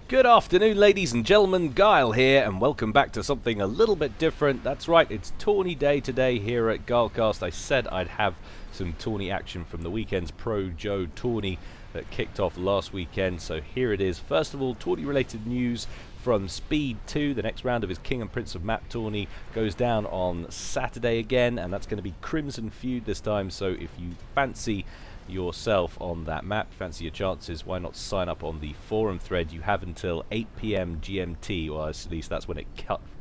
Good afternoon, ladies and gentlemen. Gyle here, and welcome back to something a little bit different. That's right, it's Tourney Day today here at Gylecast. I said I'd have some Tourney action from the weekend's Pro Joe Tourney that kicked off last weekend, so here it is. First of all, Tourney-related news from Speed 2. The next round of his King and Prince of Map tourney goes down on Saturday again, and that's going to be Crimson Feud this time, so if you fancy yourself on that map, fancy your chances, why not sign up on the forum thread? You have until 8 PM GMT, or at least that's when it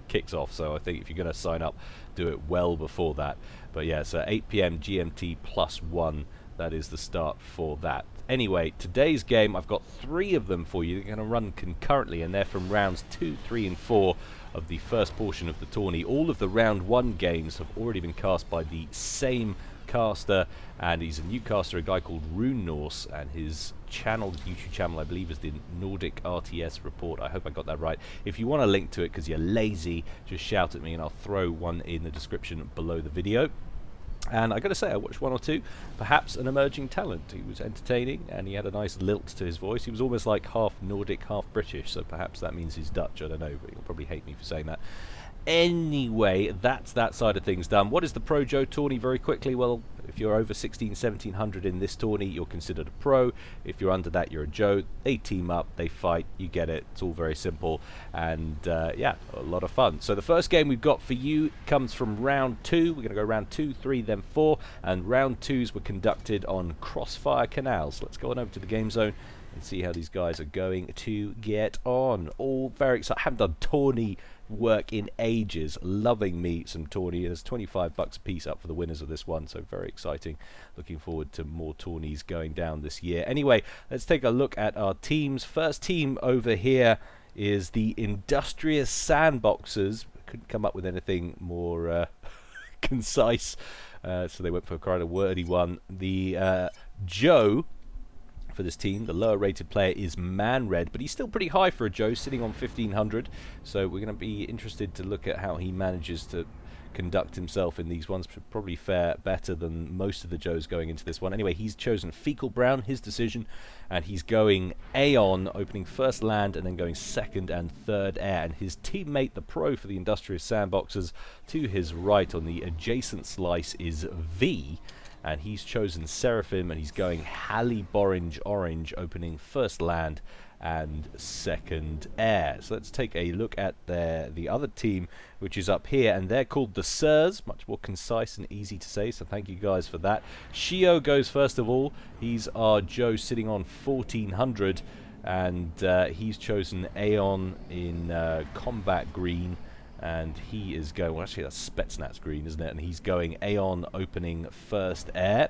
kicks off, so I think if you're going to sign up, do it well before that. But yeah, so 8 PM GMT +1, that is the start for that. Anyway, today's game, I've got 3 of them for you. They're going to run concurrently, and they're from rounds 2, 3 and 4 of the first portion of the tourney. All of the round 1 games have already been cast by the same caster, and he's a new caster, a guy called Rune Norse, and his channel, his YouTube channel, I believe, is the Nordic RTS Report. I hope I got that right. If you want a link to it because you're lazy, just shout at me and I'll throw one in the description below the video. And I gotta say, I watched 1 or 2, perhaps an emerging talent. He was entertaining and he had a nice lilt to his voice. He was almost like half Nordic, half British, so perhaps that means he's Dutch, I don't know, but you'll probably hate me for saying that. Anyway, that's that side of things done. What is the Pro Joe tourney very quickly? Well, if you're over 1700 in this tourney, you're considered a pro. If you're under that, you're a Joe. They team up, they fight, you get it. It's all very simple, and yeah, a lot of fun. So the first game we've got for you comes from round 2. We're going to go round 2, 3, then 4, and round 2s were conducted on Crossfire Canals. Let's go on over to the game zone and see how these guys are going to get on. All very excited. I haven't done tourney work in ages. Loving me some tourney. There's 25 bucks a piece up for the winners of this one, so very exciting. Looking forward to more tourneys going down this year. Anyway, let's take a look at our teams. First team over here is the Industrious Sandboxers. Couldn't come up with anything more concise, so they went for quite a wordy one. The Joe for this team, the lower rated player, is ManRed, but he's still pretty high for a Joe, sitting on 1500, so we're going to be interested to look at how he manages to conduct himself in these ones. Probably fare better than most of the Joes going into this one. Anyway, he's chosen Fecal Brown, his decision, and he's going Aeon, opening first land and then going second and third air, and his teammate, the pro for the Industrious Sandboxers, to his right on the adjacent slice is V, and he's chosen Seraphim, and he's going Hallyborange Orange, opening first land and second air. So let's take a look at the other team, which is up here, and they're called the Sirs. Much more concise and easy to say, so thank you guys for that. Shio goes first of all. He's our Joe, sitting on 1400, and he's chosen Aeon in combat green, and he is going, well, actually that's Spetsnaz green, isn't it? And he's going Aeon, opening first air.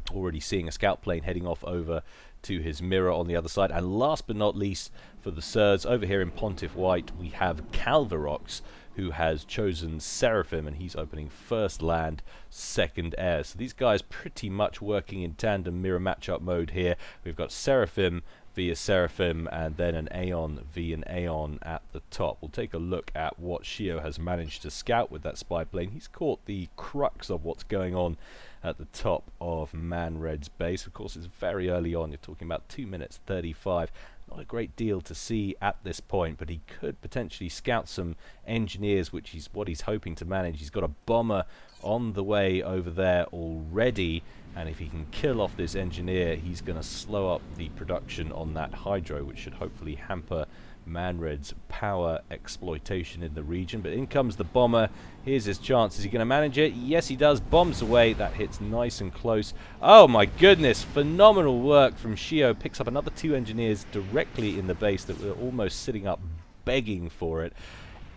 Already seeing a scout plane heading off over to his mirror on the other side. And last but not least, for the Sirs, over here in Pontiff White, we have Calvarox, who has chosen Seraphim, and he's opening first land, second air. So these guys pretty much working in tandem mirror matchup mode here. We've got Seraphim via Seraphim, and then an Aeon via an Aeon at the top. We'll take a look at what Shio has managed to scout with that spy plane. He's caught the crux of what's going on at the top of ManRed's base. Of course, it's very early on. You're talking about 2 minutes 35. Not a great deal to see at this point, but he could potentially scout some engineers, which is what he's hoping to manage. He's got a bomber on the way over there already, and if he can kill off this engineer, he's going to slow up the production on that hydro, which should hopefully hamper ManRed's power exploitation in the region. But in comes the bomber. Here's his chance. Is he going to manage it? Yes, he does. Bombs away. That hits nice and close. Oh my goodness, phenomenal work from Shio. Picks up another 2 engineers directly in the base that were almost sitting up begging for it.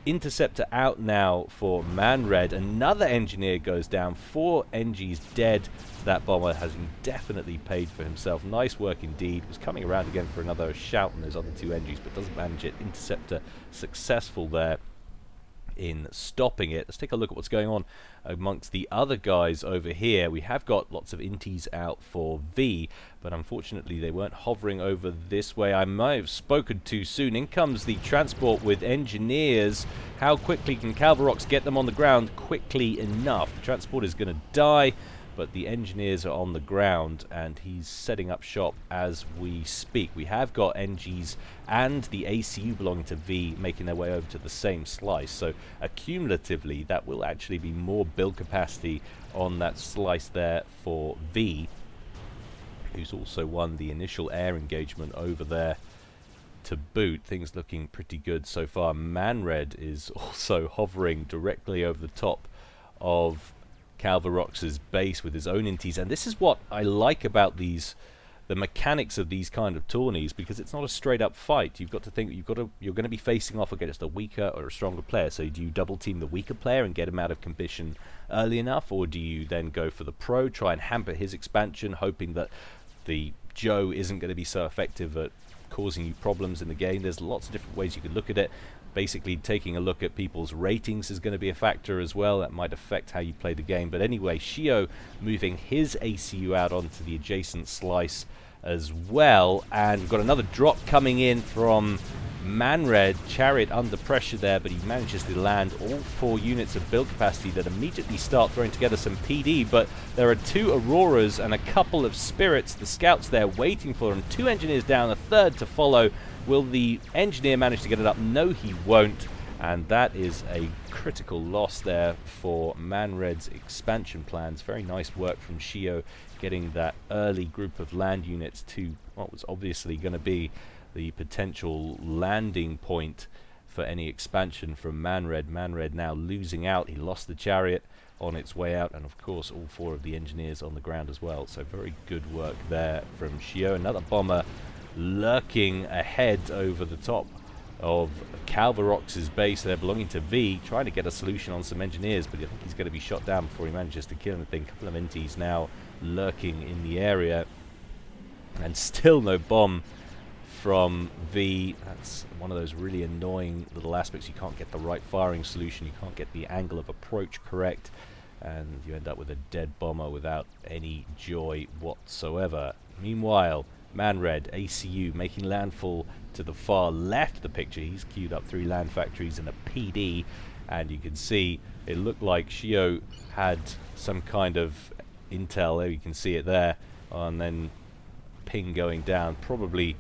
Interceptor out now for ManRed. Another engineer goes down. 4 Engies dead. That bomber has definitely paid for himself. Nice work indeed. Was coming around again for another shout on those other 2 Engies, but doesn't manage it. Interceptor successful there in stopping it. Let's take a look at what's going on amongst the other guys over here. We have got lots of inties out for V, but unfortunately they weren't hovering over this way. I might have spoken too soon. In comes the transport with engineers. How quickly can Calvarox get them on the ground? Quickly enough. The transport is going to die. but the engineers are on the ground, and he's setting up shop as we speak. We have got NGs and the ACU belonging to V making their way over to the same slice, so accumulatively that will actually be more build capacity on that slice there for V, who's also won the initial air engagement over there to boot. Things looking pretty good so far. Manred is also hovering directly over the top of Calvarox's base with his own inties, and this is what I like about the mechanics of these kind of tourneys, because it's not a straight up fight. You've got to think you're going to be facing off against a weaker or a stronger player. So do you double team the weaker player and get him out of commission early enough, or do you then go for the pro, try and hamper his expansion, hoping that the Joe isn't going to be so effective at causing you problems in the game? There's lots of different ways you could look at it. Basically, taking a look at people's ratings is going to be a factor as well. That might affect how you play the game. But anyway, Shio moving his ACU out onto the adjacent slice as well. And we've got another drop coming in from Manred. Chariot under pressure there, but he manages to land all 4 units of build capacity that immediately start throwing together some PD. But there are 2 Auroras and a couple of Spirits. The scouts there waiting for him. 2 engineers down, a third to follow. Will the engineer manage to get it up? No, he won't. And that is a critical loss there for Manred's expansion plans. Very nice work from Shio, getting that early group of land units to what was obviously going to be the potential landing point for any expansion from Manred. Manred now losing out. He lost the chariot on its way out, and of course all 4 of the engineers on the ground as well. So very good work there from Shio. Another bomber lurking ahead over the top of Calvarox's base there, belonging to V, trying to get a solution on some engineers, but I think he's going to be shot down before he manages to kill anything. A couple of inties now lurking in the area, and still no bomb from V. That's one of those really annoying little aspects. You can't get the right firing solution, you can't get the angle of approach correct, and you end up with a dead bomber without any joy whatsoever. Meanwhile, Manred, ACU, making landfall to the far left of the picture. He's queued up 3 land factories and a PD, and you can see it looked like Shio had some kind of intel. There you can see it there, and then ping going down, probably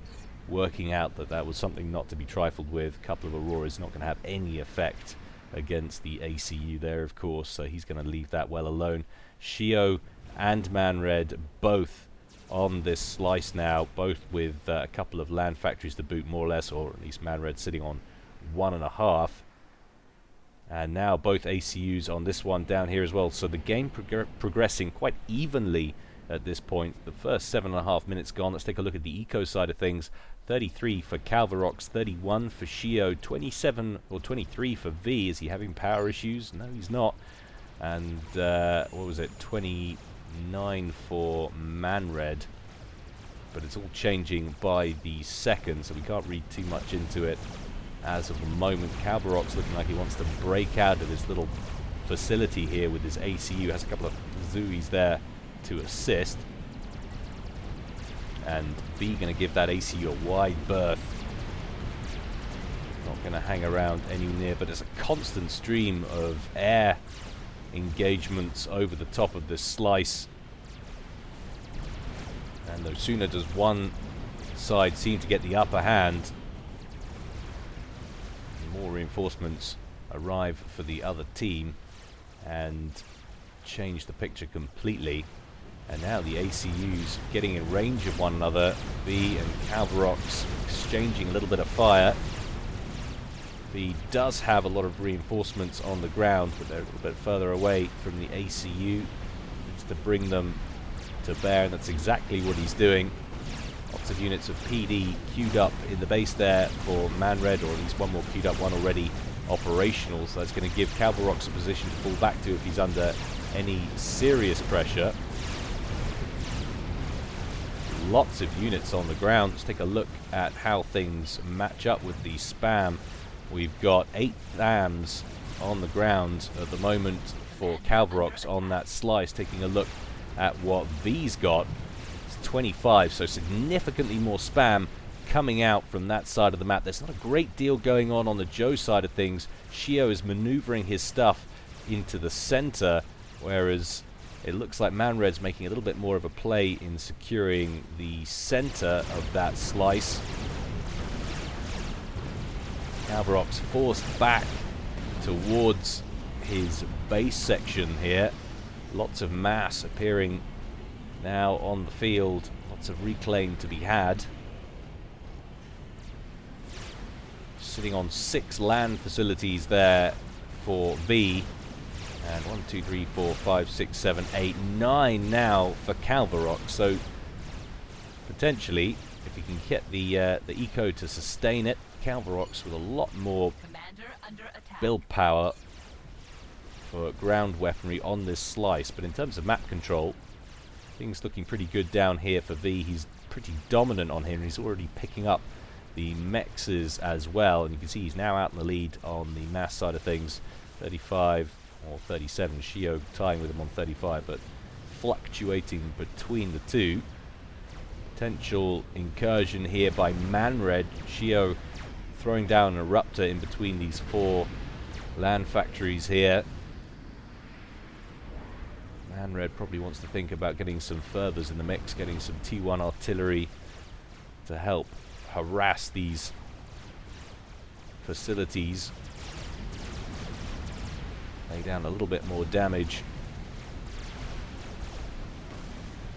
working out that that was something not to be trifled with. A couple of Auroras not going to have any effect against the ACU there, of course, so he's going to leave that well alone. Shio and Manred both on this slice now, both with a couple of land factories to boot, more or less, or at least Manred sitting on 1.5. And now both ACUs on this one down here as well. So the game progressing quite evenly at this point. The first 7.5 minutes gone. Let's take a look at the eco side of things. 33 for Calvarox, 31 for Shio, 27 or 23 for V. Is he having power issues? No, he's not. And what was it? 29 for Manred. But it's all changing by the second, so we can't read too much into it as of the moment. Calvarox looking like he wants to break out of his little facility here with his ACU. Has a couple of Zooies there to assist. And V going to give that ACU a wide berth. Not going to hang around any near, but there's a constant stream of air engagements over the top of this slice. And no sooner does one side seem to get the upper hand, more reinforcements arrive for the other team and change the picture completely. And now the ACUs getting in range of one another. V and Calvarox exchanging a little bit of fire. V does have a lot of reinforcements on the ground, but they're a little bit further away from the ACU. Needs to bring them to bear, and that's exactly what he's doing. Lots of units of PD queued up in the base there for Manred, or at least one more queued up, one already operational, so that's going to give Calvarox a position to fall back to if he's under any serious pressure. Lots of units on the ground. Let's take a look at how things match up with the spam. We've got 8 THAMs on the ground at the moment for Calvarox on that slice. Taking a look at what V's got, it's 25, so significantly more spam coming out from that side of the map. There's not a great deal going on the Joe side of things. Shio is maneuvering his stuff into the center, whereas It looks like Manred's making a little bit more of a play in securing the center of that slice. Calvaroc's forced back towards his base section here. Lots of mass appearing now on the field. Lots of reclaim to be had. Sitting on 6 land facilities there for V. And 1, 2, 3, 4, 5, 6, 7, 8, 9 now for Calvaroc. So potentially, if he can get the eco to sustain it, Calvaroc's with a lot more build power for ground weaponry on this slice. But in terms of map control, things looking pretty good down here for V. He's pretty dominant on him. He's already picking up the mexes as well, and you can see he's now out in the lead on the mass side of things. 35 or 37, Shio tying with him on 35, but fluctuating between the two. Potential incursion here by Manred. Shio throwing down an eruptor in between these 4 land factories here. Manred probably wants to think about getting some furthers in the mix, getting some T1 artillery to help harass these facilities. Lay down a little bit more damage.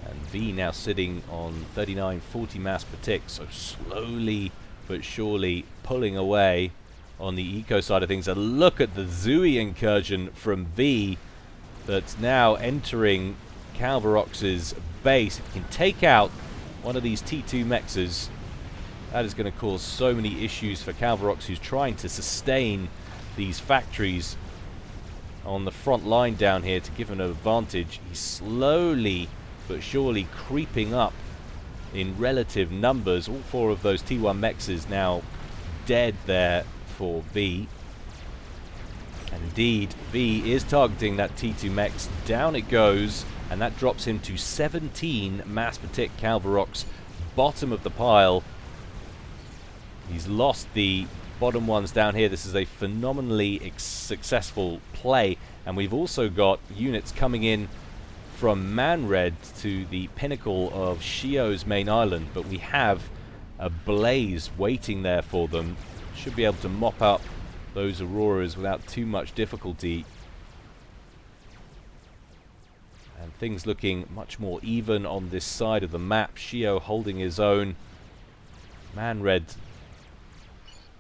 And V now sitting on 39, 40 mass per tick, so slowly but surely pulling away on the eco side of things. And look at the Zui incursion from V that's now entering Calvaroc's base. If you can take out one of these T2 mexes, that is going to cause so many issues for Calvaroc, who's trying to sustain these factories on the front line down here to give him an advantage. He's slowly but surely creeping up in relative numbers. All 4 of those T1 mexes now dead there for V. And indeed, V is targeting that T2 mex. Down it goes, and that drops him to 17 mass per tick. Calvaroc's bottom of the pile. He's lost the bottom ones down here. This is a phenomenally successful play, and we've also got units coming in from Manred to the pinnacle of Shio's main island, but we have a blaze waiting there for them. Should be able to mop up those auroras without too much difficulty, and things looking much more even on this side of the map. Shio holding his own. Manred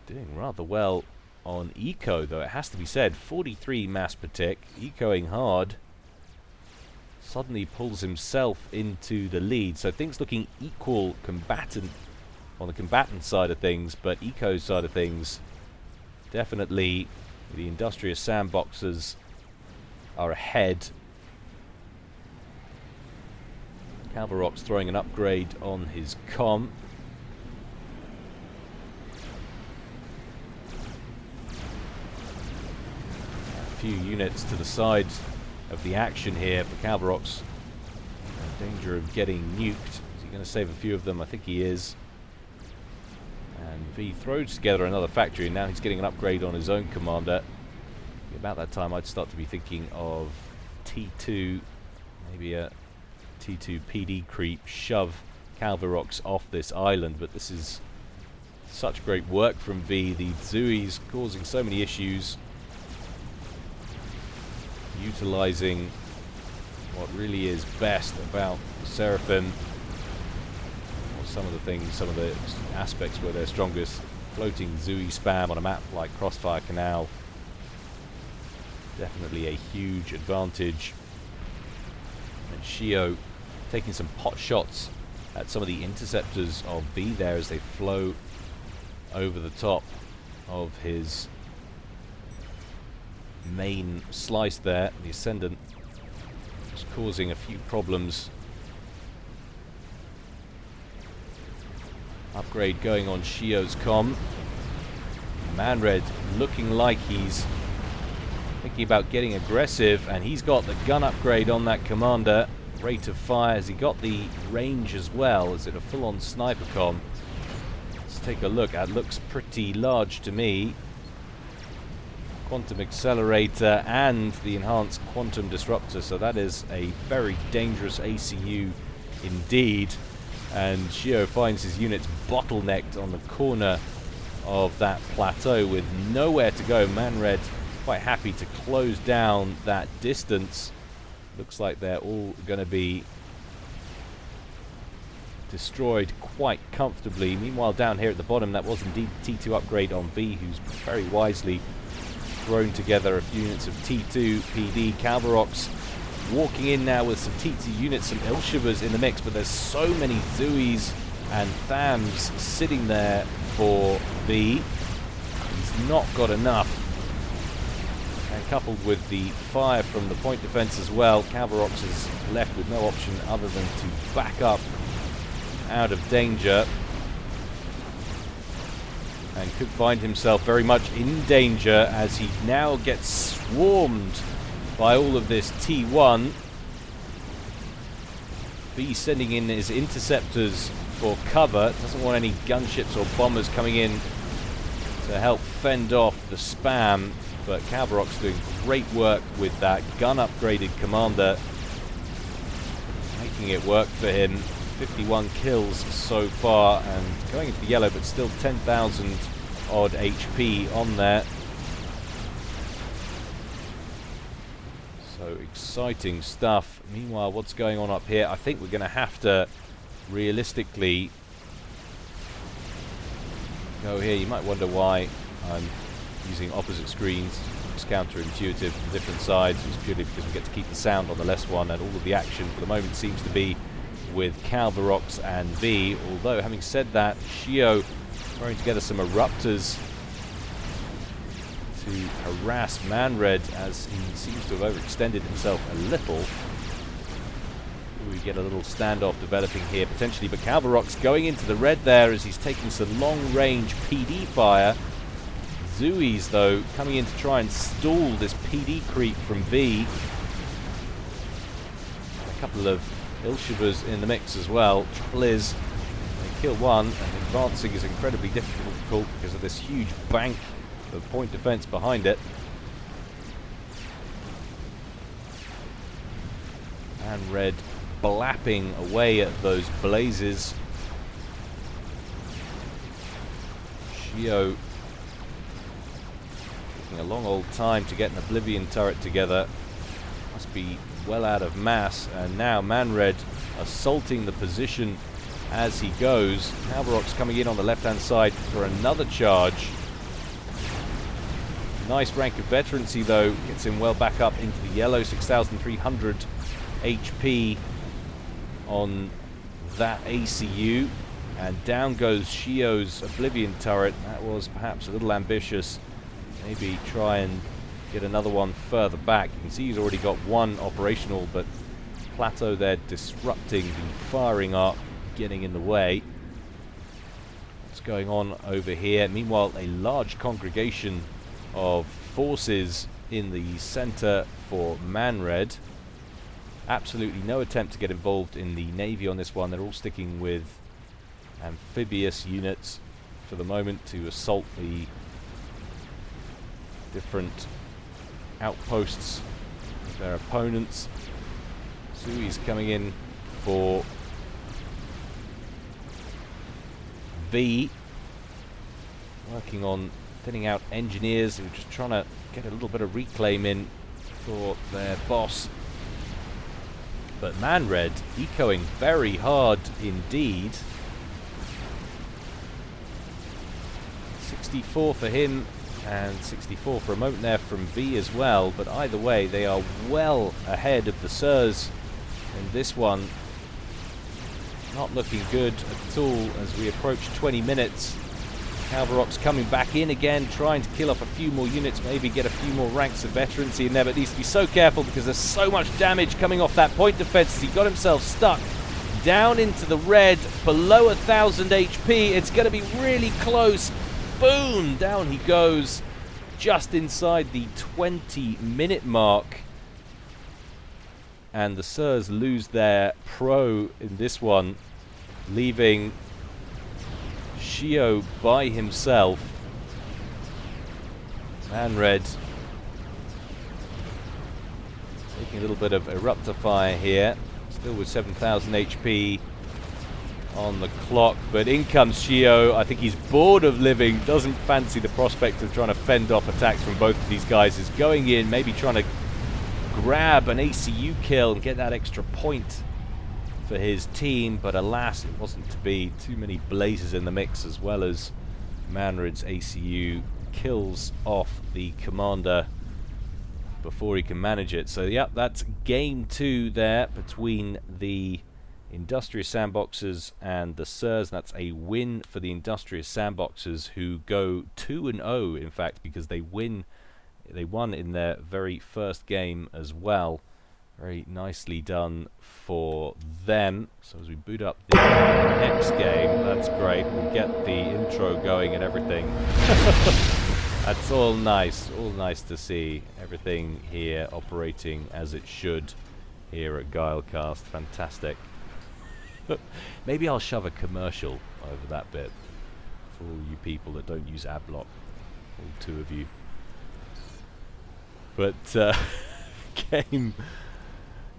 doing rather well on eco, though it has to be said. 43 mass per tick, ecoing hard. Suddenly pulls himself into the lead, so things looking equal combatant on the combatant side of things, but eco side of things, definitely the industrious sandboxers are ahead. Calvaroc's throwing an upgrade on his comm. A few units to the side of the action here for Calvaroc's. In danger of getting nuked. Is he going to save a few of them? I think he is. And V throws together another factory, and now he's getting an upgrade on his own commander. About that time I'd start to be thinking of T2, maybe a T2 PD creep, shove Calvaroc's off this island, but this is such great work from V. The Zui's causing so many issues, utilizing what really is best about Seraphim, or some of the aspects where they're strongest. Floating Zui spam on a map like Crossfire Canal, definitely a huge advantage. And Shio taking some pot shots at some of the interceptors of V there as they flow over the top of his main slice there. The Ascendant is causing a few problems. Upgrade going on Shio's comm. Manred looking like he's thinking about getting aggressive, and he's got the gun upgrade on that commander. Rate of fire, has he got the range as well? Is it a full-on sniper comm? Let's take a look. That looks pretty large to me. quantum accelerator and the enhanced quantum disruptor, so that is a very dangerous ACU indeed. And Gyle finds his units bottlenecked on the corner of that plateau with nowhere to go. Man-Red quite happy to close down that distance. Looks like they're all going to be destroyed quite comfortably. Meanwhile, down here at the bottom, that was indeed the T2 upgrade on V, who's very wisely thrown together a few units of T2 PD. Calvarox walking in now with some T2 units, some Ilshivas in the mix, but there's so many Zuis and Thams sitting there for V. He's not got enough. And coupled with the fire from the point defense as well, Calvarox is left with no option other than to back up out of danger, and could find himself very much in danger as he now gets swarmed by all of this T1. V sending in his interceptors for cover, doesn't want any gunships or bombers coming in to help fend off the spam, but Calvarox doing great work with that gun upgraded commander, making it work for him. 51 kills so far, and going into the yellow, but still 10,000 odd HP on there. So exciting stuff. Meanwhile, what's going on up here? I think we're going to have to realistically go here. You might wonder why I'm using opposite screens. It's counterintuitive from different sides. It's purely because we get to keep the sound on the less one, and all of the action for the moment seems to be with Calvarox and V. Although, having said that, Gyle throwing together some eruptors to harass Man-Red as he seems to have overextended himself a little. We get a little standoff developing here potentially, but Calvarox going into the red there as he's taking some long-range PD fire. Zuis, though, coming in to try and stall this PD creep from V. A couple of Ilshivas in the mix as well. Trouble is, they kill one, and advancing is incredibly difficult because of this huge bank of point defense behind it. And Red blapping away at those blazes. Gyle taking a long old time to get an Oblivion turret together. Must be well out of mass, and now Man-Red assaulting the position as he goes. Calvarox coming in on the left-hand side for another charge. Nice rank of veterancy, though, gets him well back up into the yellow. 6,300 HP on that ACU, and down goes Gyle's Oblivion turret. That was perhaps a little ambitious. Maybe try and get another one further back. You can see he's already got one operational, but Plateau there disrupting the firing arc, getting in the way. What's going on over here? Meanwhile, a large congregation of forces in the center for Man-Red. Absolutely no attempt to get involved in the Navy on this one. They're all sticking with amphibious units for the moment to assault the different outposts of their opponents. Sui's coming in for V, working on thinning out engineers who are just trying to get a little bit of reclaim in for their boss. But Man-Red ecoing very hard indeed. 64 for him, and 64 for a moment there from V as well, but either way they are well ahead of the Sirs in this one. Not looking good at all as we approach 20 minutes. Calvarox coming back in again, trying to kill off a few more units, maybe get a few more ranks of veterancy in there, but needs to be so careful because there's so much damage coming off that point defense as he got himself stuck down into the red, below 1,000 HP. It's going to be really close. Boom! Down he goes, just inside the 20-minute mark. And the Sirs lose their pro in this one, leaving Gyle by himself. Man-Red Taking a little bit of eruptor fire here. Still with 7,000 HP on the clock, but in comes Shio. I think he's bored of living, doesn't fancy the prospect of trying to fend off attacks from both of these guys. Is going in, maybe trying to grab an ACU kill and get that extra point for his team, but alas, it wasn't to be. Too many blazes in the mix, as well as Manrid's ACU kills off the commander before he can manage it. So yeah, that's game 2 there between the Industrious Sandboxers and the Sirs. That's a win for the Industrious Sandboxers, who go 2-0 in fact, because they won in their very first game as well. Very nicely done for them. So as we boot up the next game, that's great. We get the intro going and everything. That's all nice to see. Everything here operating as it should here at Gylecast. Fantastic. Maybe I'll shove a commercial over that bit for all you people that don't use Adblock. All 2 of you. But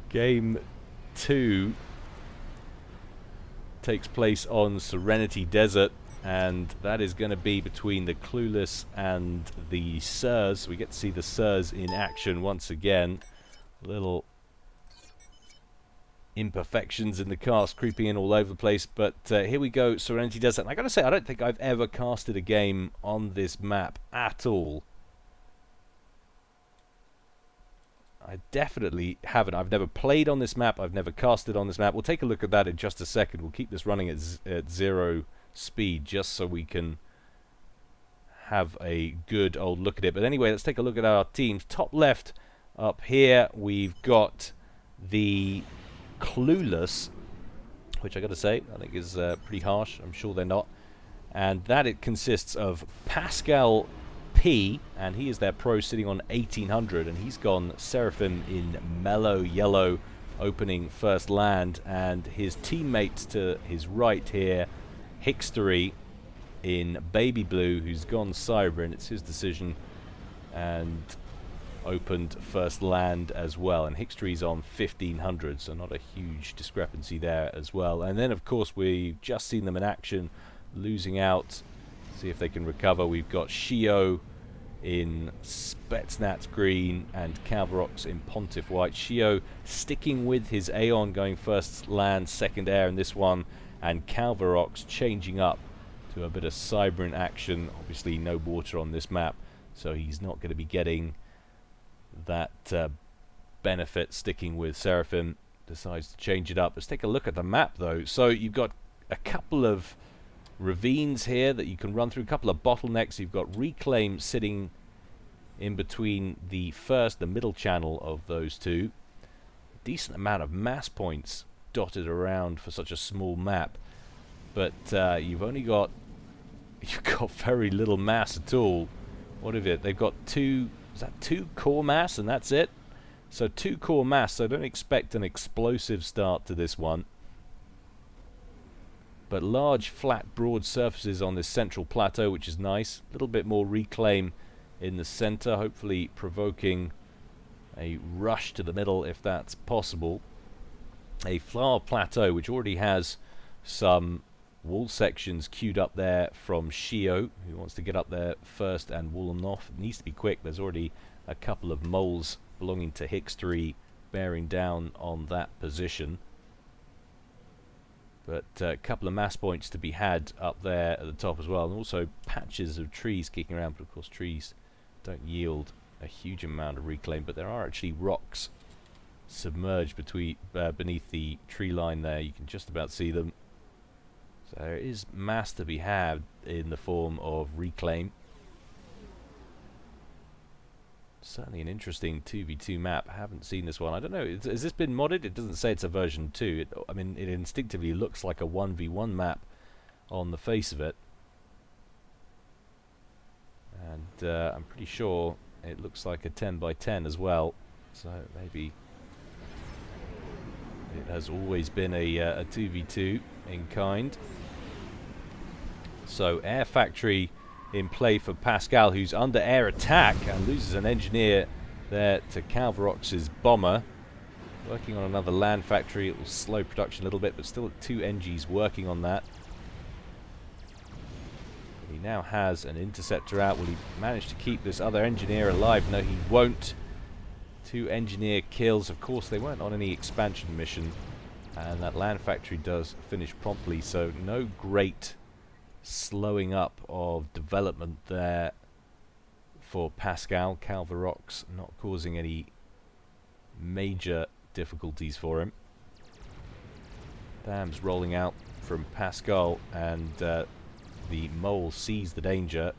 game 2 takes place on Serenity Desert, and that is going to be between the Clueless and the Sirs. We get to see the Sirs in action once again. Little imperfections in the cast creeping in all over the place, but here we go, Serenity Desert. And I gotta say, I don't think I've ever casted a game on this map at all. I definitely haven't. I've never played on this map. I've never casted on this map. We'll take a look at that in just a second. We'll keep this running at 0 speed just so we can have a good old look at it. But anyway, let's take a look at our teams. Top left up here, we've got the Clueless, which I got to say, I think is pretty harsh. I'm sure they're not. And that it consists of Pascal P, and he is their pro, sitting on 1800, and he's gone Seraphim in mellow yellow, opening first land, and his teammate to his right here, Hickstery, in baby blue, who's gone Cyber, and it's his decision, and opened first land as well. And Hickstery's on 1500, so not a huge discrepancy there as well. And then of course we've just seen them in action, losing out. See if they can recover. We've got Shio in Spetsnaz green and Calvarox in Pontiff white. Shio sticking with his Aeon, going first land, second air in this one, and Calvarox changing up to a bit of Cybran action. Obviously no water on this map, so he's not going to be getting that benefit sticking with Seraphim. Decides to change it up. Let's take a look at the map though. So you've got a couple of ravines here that you can run through, a couple of bottlenecks. You've got Reclaim sitting in between the middle channel of those two. Decent amount of mass points dotted around for such a small map, but you've got very little mass at all. What is it? They've got two core mass, and that's it. So 2 core mass, so don't expect an explosive start to this one. But large, flat, broad surfaces on this central plateau, which is nice. A little bit more Reclaim in the center, hopefully provoking a rush to the middle if that's possible. A flower plateau, which already has some wall sections queued up there from Shio, who wants to get up there first and wall them off. It needs to be quick. There's already a couple of moles belonging to Hickstery bearing down on that position. But a couple of mass points to be had up there at the top as well, and also patches of trees kicking around. But of course trees don't yield a huge amount of Reclaim, but there are actually rocks submerged beneath the tree line there. You can just about see them. So there is mass to be had in the form of Reclaim. Certainly an interesting 2v2 map. I haven't seen this one. I don't know, has this been modded? It doesn't say it's a version 2. I mean, it instinctively looks like a 1v1 map on the face of it. And I'm pretty sure it looks like a 10 by 10 as well. So maybe it has always been a 2v2 in kind. So Air Factory in play for Pascal, who's under air attack and loses an engineer there to Calvarox's bomber. Working on another land factory. It will slow production a little bit, but still 2 NGs working on that. But he now has an interceptor out. Will he manage to keep this other engineer alive? No, he won't. 2 engineer kills. Of course, they weren't on any expansion mission. And that land factory does finish promptly, so no great slowing up of development there for Pascal. Calvarox not causing any major difficulties for him. Dams rolling out from Pascal, and the mole sees the danger,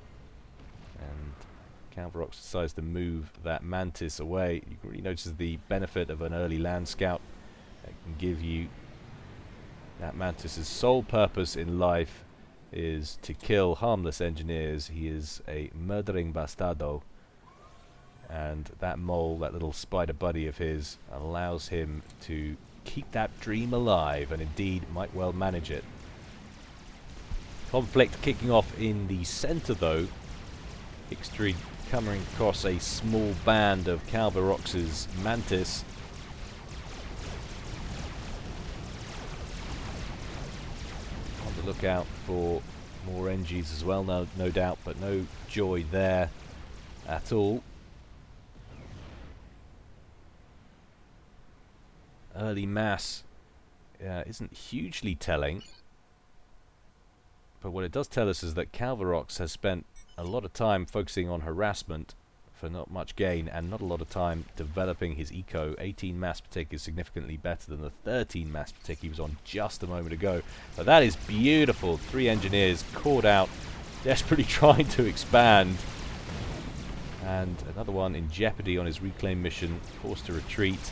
and Calvarox decides to move that mantis away. You can really notice the benefit of an early land scout. It can give you that mantis's sole purpose in life is to kill harmless engineers. He is a murdering bastardo, and that mole, that little spider buddy of his, allows him to keep that dream alive, and indeed might well manage it. Conflict kicking off in the center though. Hickstry coming across a small band of Calvarox's mantis. On the lookout for more NGs as well, no doubt, but no joy there at all. Early mass isn't hugely telling, but what it does tell us is that Calvarox has spent a lot of time focusing on harassment for not much gain, and not a lot of time developing his eco. 18 mass per tick is significantly better than the 13 mass per tick he was on just a moment ago. But that is beautiful. 3 engineers caught out, desperately trying to expand, and another one in jeopardy on his reclaim mission, forced to retreat.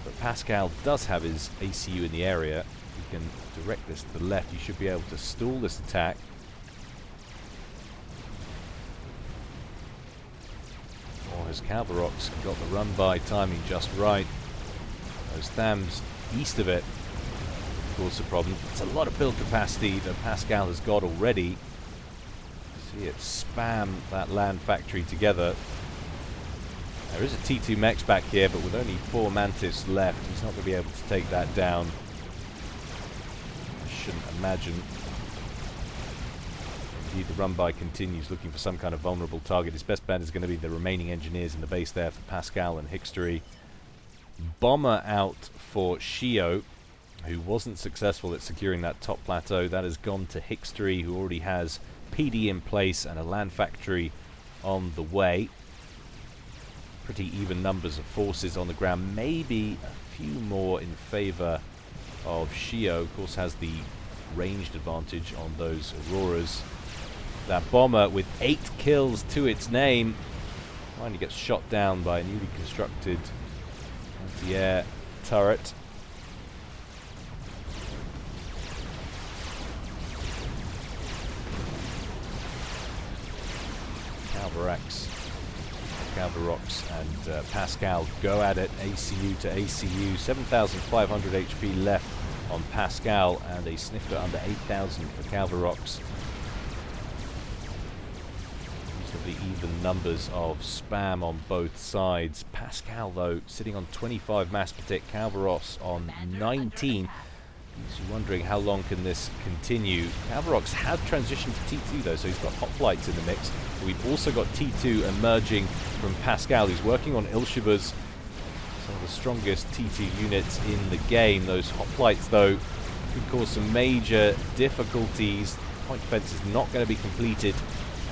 But Pascal does have his ACU in the area. He can direct this to the left. He should be able to stall this attack. Or has Calvarox got the run-by timing just right? Those Thams east of it cause a problem. It's a lot of build capacity that Pascal has got already. See it spam that land factory together. There is a T2 mechs back here, but with only 4 mantis left, he's not going to be able to take that down. I shouldn't imagine. Indeed, the run-by continues, looking for some kind of vulnerable target. His best bet is going to be the remaining engineers in the base there for Pascal and Hickstry. Bomber out for Shio, who wasn't successful at securing that top plateau. That has gone to Hickstry, who already has PD in place and a land factory on the way. Pretty even numbers of forces on the ground, maybe a few more in favor of Shio. Of course, has the ranged advantage on those Auroras. That bomber with 8 kills to its name finally gets shot down by a newly constructed anti-air turret. Calvarox and Pascal go at it, ACU to ACU. 7,500 HP left on Pascal, and a snifter under 8,000 for Calvarox. Reasonably even numbers of spam on both sides. Pascal, though, sitting on 25 mass per tick, Calvarox on 19. So you're wondering how long can this continue. Calvarox has transitioned to T2 though, so he's got hoplites in the mix. But we've also got T2 emerging from Pascal. He's working on Ilshivas, some of the strongest T2 units in the game. Those hoplites though could cause some major difficulties. Point defense is not going to be completed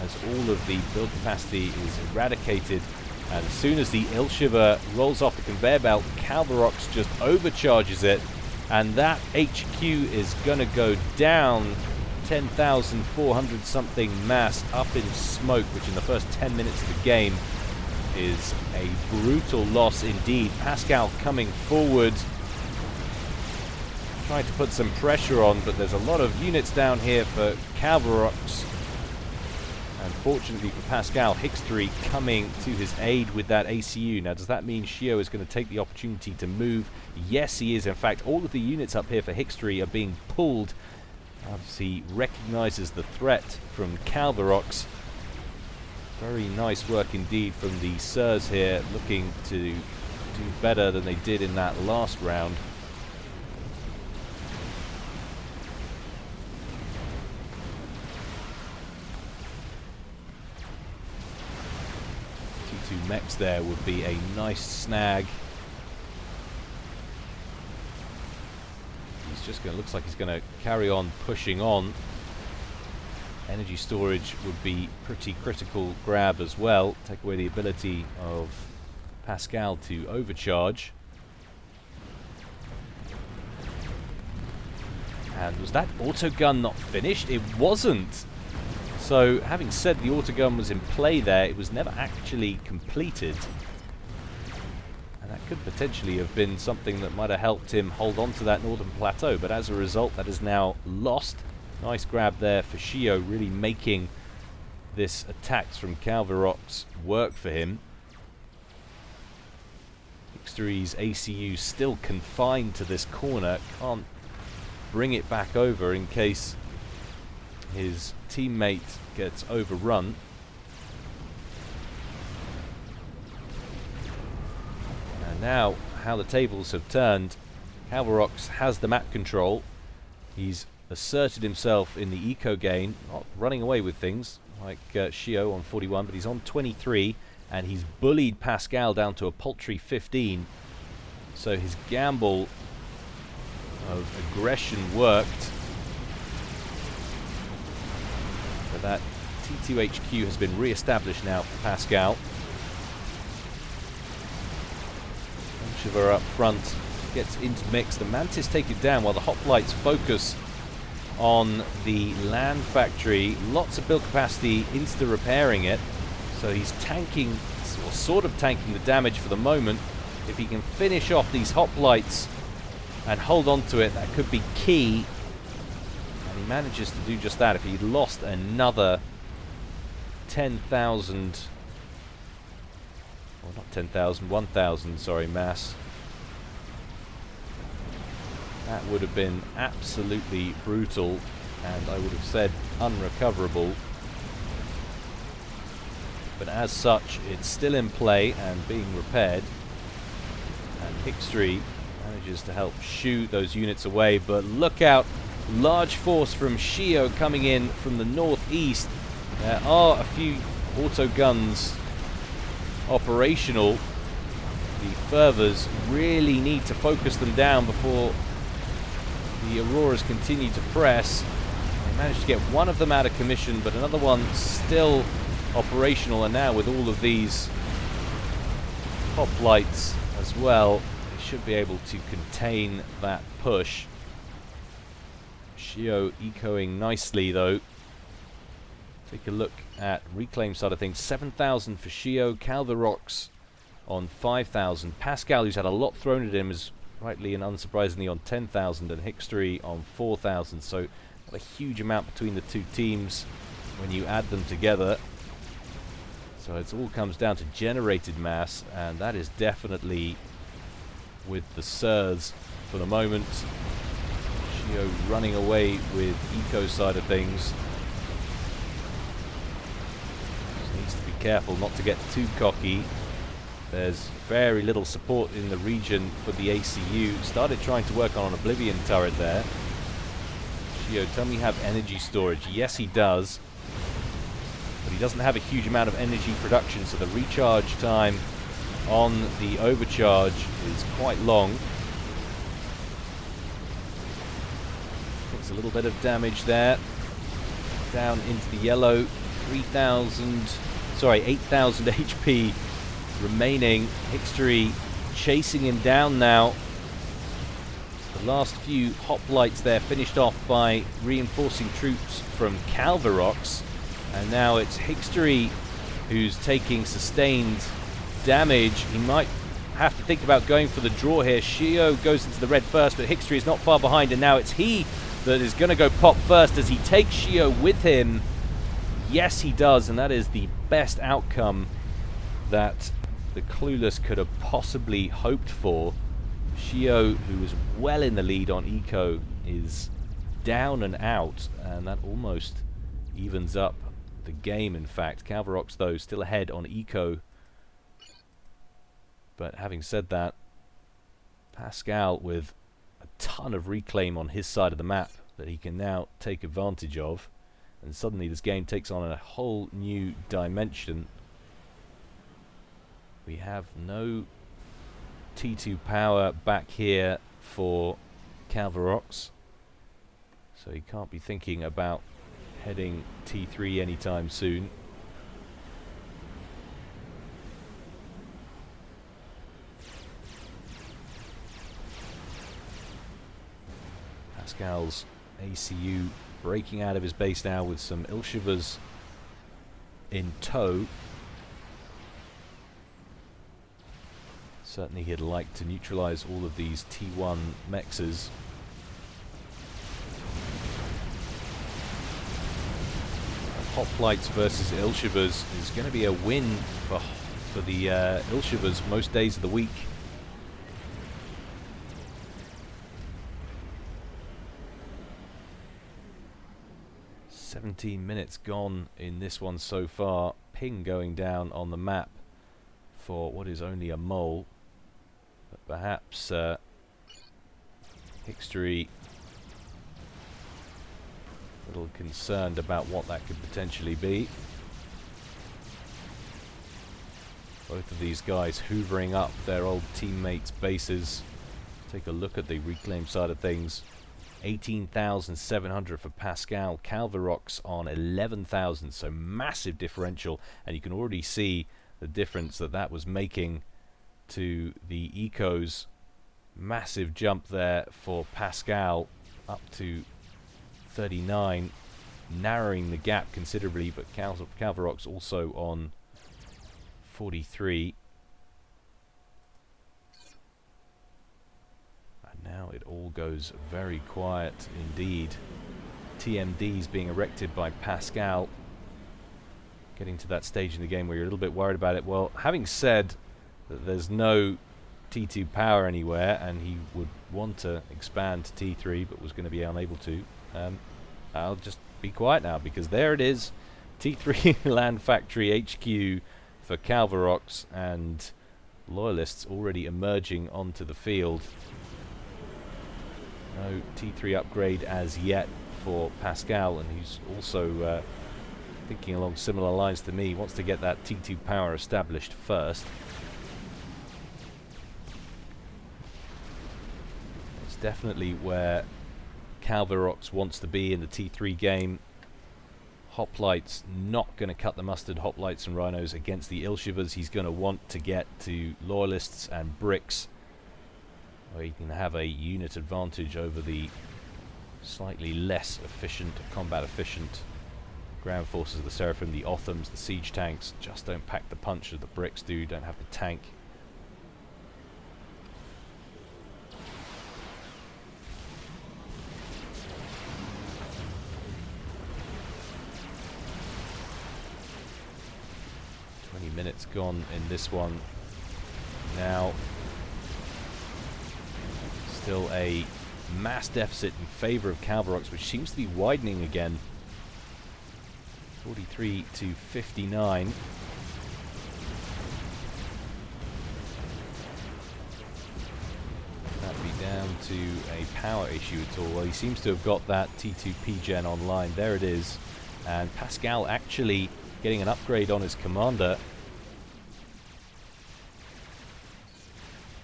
as all of the build capacity is eradicated. And as soon as the Ilshiva rolls off the conveyor belt, Calvarox just overcharges it. And that HQ is going to go down. 10,400 something mass up in smoke, which in the first 10 minutes of the game is a brutal loss indeed. Pascal coming forward, trying to put some pressure on, but there's a lot of units down here for Calvarox. And fortunately for Pascal, Hickstry coming to his aid with that ACU. Now, does that mean Shio is going to take the opportunity to move? Yes, he is. In fact, all of the units up here for Hickstry are being pulled as he recognizes the threat from Calvarox. Very nice work indeed from the Sirs here, looking to do better than they did in that last round. T2 mechs there would be a nice snag. He's just going to, looks like he's going to carry on pushing on. Energy storage would be pretty critical grab as well. Take away the ability of Pascal to overcharge. And was that autogun not finished? It wasn't. So having said the autogun was in play there, it was never actually completed. And that could potentially have been something that might have helped him hold on to that northern plateau. But as a result, that is now lost. Nice grab there for Shio, really making this attacks from Calvarox work for him. X3's ACU still confined to this corner, can't bring it back over in case his teammate gets overrun. And now, how the tables have turned, Calvarox has the map control. He's asserted himself in the eco gain, not running away with things like Shio on 41, but he's on 23, and he's bullied Pascal down to a paltry 15. So his gamble of aggression worked. But that T2 HQ has been re-established now for Pascal. Shiver up front gets into the mix. The Mantis take it down while the Hoplites focus on the land factory. Lots of build capacity into repairing it. So he's tanking, or sort of tanking the damage for the moment. If he can finish off these Hoplites and hold on to it, that could be key. And he manages to do just that. If he lost another 10,000, or not 10,000, 1,000, sorry, mass, that would have been absolutely brutal, and I would have said unrecoverable. But as such, it's still in play and being repaired. And Hickstry manages to help shoo those units away, but look out, large force from Shio coming in from the northeast. There are a few auto guns operational. The fervors really need to focus them down before the Auroras continue to press. They managed to get one of them out of commission, but another one still operational, and now with all of these Hoplites as well, they should be able to contain that push. Shio ecoing nicely though. Take a look at reclaim side of things. 7,000 for Shio, Calvarox on 5,000. Pascal, who's had a lot thrown at him, is rightly and unsurprisingly on 10,000, and Hickstry on 4,000. So not a huge amount between the two teams when you add them together. So it all comes down to generated mass, and that is definitely with the Sirs for the moment. Shio running away with eco side of things. Just needs to be careful not to get too cocky. There's very little support in the region for the ACU. Started trying to work on an Oblivion turret there. Shio, tell me you have energy storage. Yes, he does. But he doesn't have a huge amount of energy production, so the recharge time on the overcharge is quite long. Takes a little bit of damage there. Down into the yellow. 8,000 HP remaining. Hickstry chasing him down now. The last few Hoplites there finished off by reinforcing troops from Calvarox. And now it's Hickstry who's taking sustained damage. He might have to think about going for the draw here. Shio goes into the red first, but Hickstry is not far behind, and now it's he that is going to go pop first as he takes Shio with him. Yes, he does, and that is the best outcome that the Clueless could have possibly hoped for. Shio, who was well in the lead on eco, is down and out, and that almost evens up the game, in fact. Calvarox, though, still ahead on eco. But having said that, Pascal with a ton of reclaim on his side of the map that he can now take advantage of. And suddenly this game takes on a whole new dimension. We have no T2 power back here for Calvarox, so he can't be thinking about heading T3 anytime soon. Pascal's ACU breaking out of his base now with some Ilshivas in tow. Certainly he'd like to neutralize all of these T1 mexes. Hoplites versus Ilshivas is going to be a win for the Ilshivas most days of the week. "17 minutes gone in this one so far. Ping going down on the map for what is only a mole. But perhaps Hickstery a little concerned about what that could potentially be. Both of these guys hoovering up their old teammates' bases. Take a look at the reclaim side of things. 18,700 for Pascal. Calvarox on 11,000, so massive differential, and you can already see the difference that was making to the ecos. Massive jump there for Pascal, up to 39, narrowing the gap considerably, but Calvarox also on 43. And now it all goes very quiet indeed. TMDs being erected by Pascal. Getting to that stage in the game where you're a little bit worried about it. Well, having said that there's no T2 power anywhere, and he would want to expand to T3 but was going to be unable to, I'll just be quiet now, because there it is. T3 Land Factory HQ for Calvarox, and Loyalists already emerging onto the field. No T3 upgrade as yet for Pascal, and he's also thinking along similar lines to me. Wants to get that T2 power established first. It's definitely where Calvarox wants to be in the T3 game. Hoplites not going to cut the mustard. Hoplites and Rhinos against the Ilshivas. He's going to want to get to Loyalists and Bricks, where he can have a unit advantage over the slightly less efficient, combat efficient ground forces of the Seraphim. The Othams, the siege tanks just don't pack the punch that the Bricks do, don't have the tank. Minutes gone in this one. Now still a mass deficit in favor of Calvarox, which seems to be widening again. 43 to 59. That'd be down to a power issue at all. Well, he seems to have got that T2 P-Gen online. There it is. And Pascal actually getting an upgrade on his commander.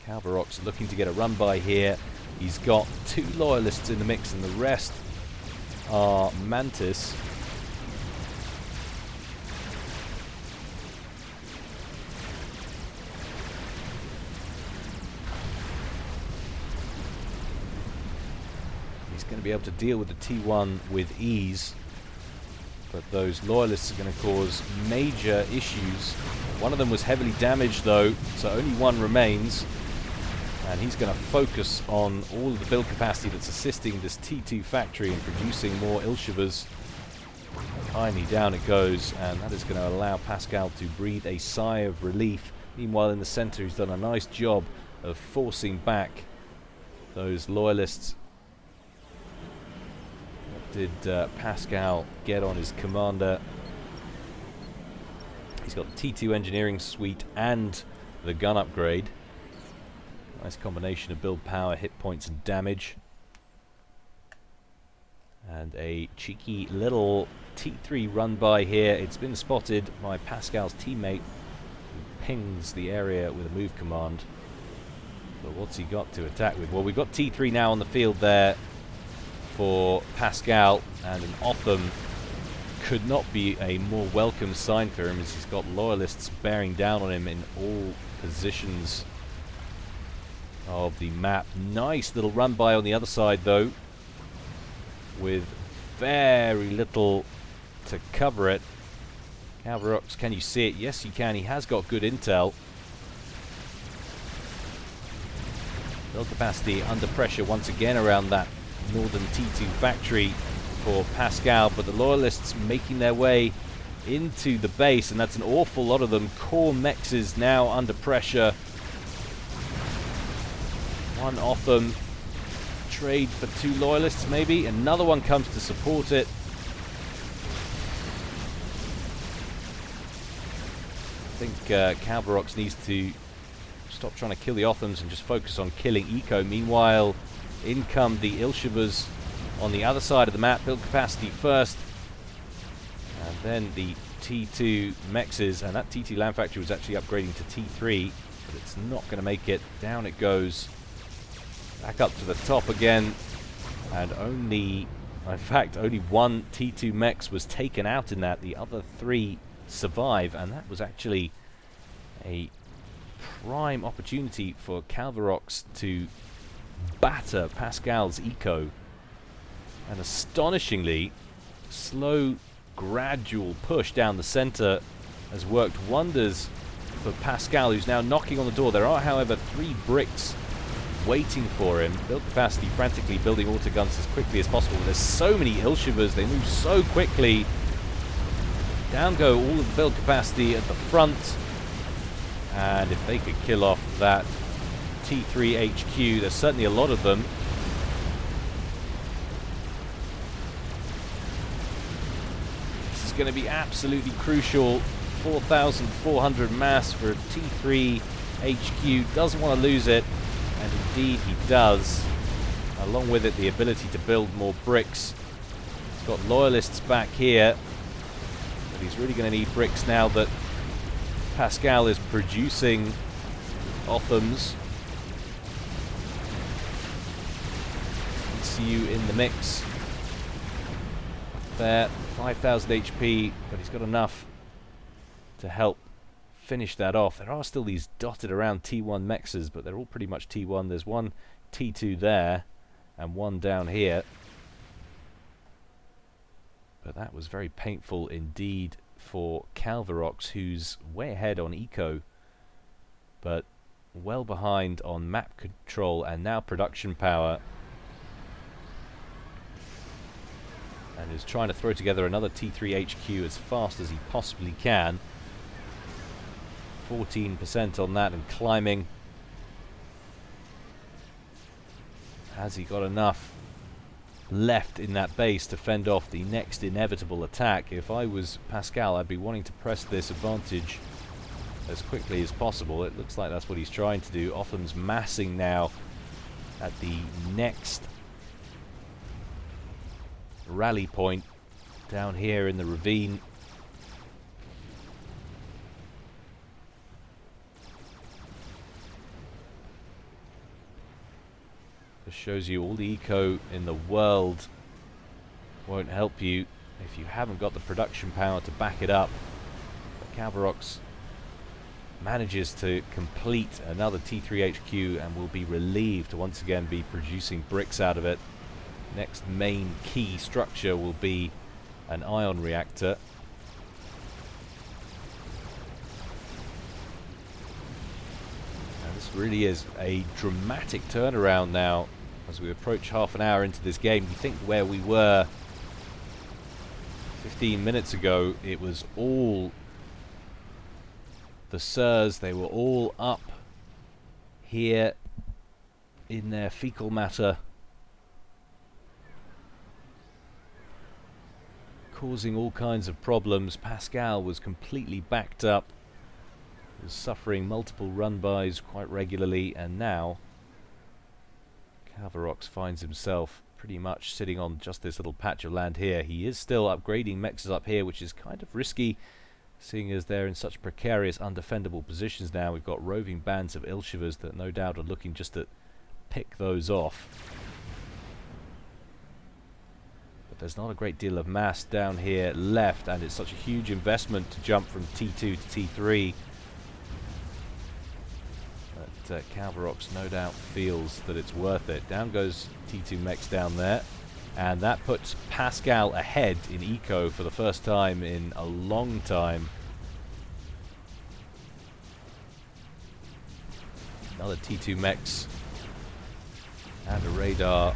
Calvarox looking to get a run by here. He's got 2 Loyalists in the mix, and the rest are Mantis. He's going to be able to deal with the T1 with ease, but those Loyalists are going to cause major issues. One of them was heavily damaged though, so only one remains. And he's going to focus on all of the build capacity that's assisting this T2 factory and producing more Ilshivas. Tiny down it goes, and that is going to allow Pascal to breathe a sigh of relief. Meanwhile, in the center, he's done a nice job of forcing back those Loyalists. What did Pascal get on his commander? He's got the T2 engineering suite and the gun upgrade. Nice combination of build power, hit points and damage. And a cheeky little T3 run by here. It's been spotted by Pascal's teammate, who pings the area with a move command. But what's he got to attack with? Well, we've got T3 now on the field there for Pascal, and an Otham could not be a more welcome sign for him, as he's got loyalists bearing down on him in all positions of the map. Nice little run by on the other side though, with very little to cover it. Calvarox, can you see it? Yes you can. He has got good intel. Build capacity under pressure once again around that northern T2 factory for Pascal, but the loyalists making their way into the base, and that's an awful lot of them. Core mexes now under pressure. One Otham, trade for two loyalists maybe. Another one comes to support it. I think Calvarox needs to stop trying to kill the Othams and just focus on killing Eco. Meanwhile, in come the Ilshivas on the other side of the map. Build capacity first, and then the T2 mexes, and that T2 land factory was actually upgrading to T3, but it's not going to make it. Down it goes. Back up to the top again, and only, in fact, only one T2 mex was taken out in that. The other three survive, and that was actually a prime opportunity for Calvarox to batter Pascal's eco. An astonishingly slow, gradual push down the center has worked wonders for Pascal, who's now knocking on the door. There are, however, 3 bricks waiting for him. Build capacity frantically building autoguns as quickly as possible. There's so many Ilshivas, they move so quickly. Down go all of the build capacity at the front, and if they could kill off that T3 HQ, there's certainly a lot of them. This is going to be absolutely crucial. 4,400 mass for a T3 HQ. Doesn't want to lose it, and indeed he does. Along with it, the ability to build more bricks. He's got loyalists back here, but he's really going to need bricks now that Pascal is producing Othams. ECU in the mix. There, 5,000 HP, but he's got enough to help finish that off. There are still these dotted around T1 mexes, but they're all pretty much T1. There's one T2 there, and one down here. But that was very painful indeed for Calvarox, who's way ahead on eco, but well behind on map control and now production power, and is trying to throw together another T3 HQ as fast as he possibly can. 14% on that and climbing. Has he got enough left in that base to fend off the next inevitable attack? If I was Pascal, I'd be wanting to press this advantage as quickly as possible. It looks like that's what he's trying to do. Otham's massing now at the next rally point down here in the ravine. This shows you all the eco in the world won't help you if you haven't got the production power to back it up. But Calvarox manages to complete another T3 HQ and will be relieved to once again be producing bricks out of it. Next main key structure will be an ion reactor. And this really is a dramatic turnaround now as we approach half an hour into this game. You think where we were 15 minutes ago, it was all the Sirs, they were all up here in their fecal matter, causing all kinds of problems. Pascal was completely backed up, was suffering multiple run-bys quite regularly, and now Calvarox finds himself pretty much sitting on just this little patch of land here. He is still upgrading mexes up here, which is kind of risky, seeing as they're in such precarious, undefendable positions now. We've got roving bands of Ilshivers that no doubt are looking just to pick those off. But there's not a great deal of mass down here left, and it's such a huge investment to jump from T2 to T3. But Calvarox no doubt feels that it's worth it. Down goes T2 Mex down there. And that puts Pascal ahead in eco for the first time in a long time. Another T2 Mex and a radar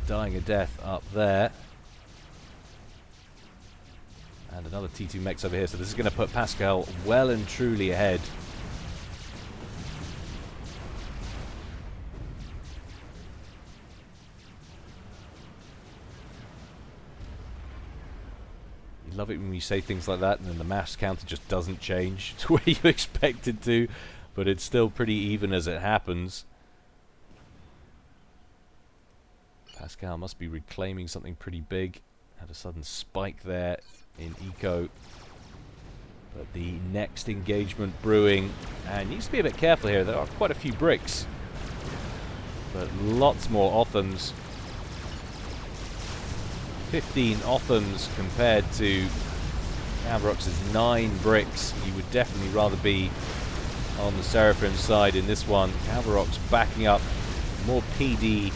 dying a death up there. And another T2 Mex over here. So this is going to put Pascal well and truly ahead. Love it when you say things like that and then the mass counter just doesn't change to where you expect it to, but it's still pretty even as it happens. Pascal must be reclaiming something pretty big. Had a sudden spike there in eco, but the next engagement brewing, and needs to be a bit careful here. There are quite a few bricks, but lots more Othams. 15 Othams compared to Calvarox's 9 bricks. He would definitely rather be on the Seraphim side in this one. Calvarox backing up, more PD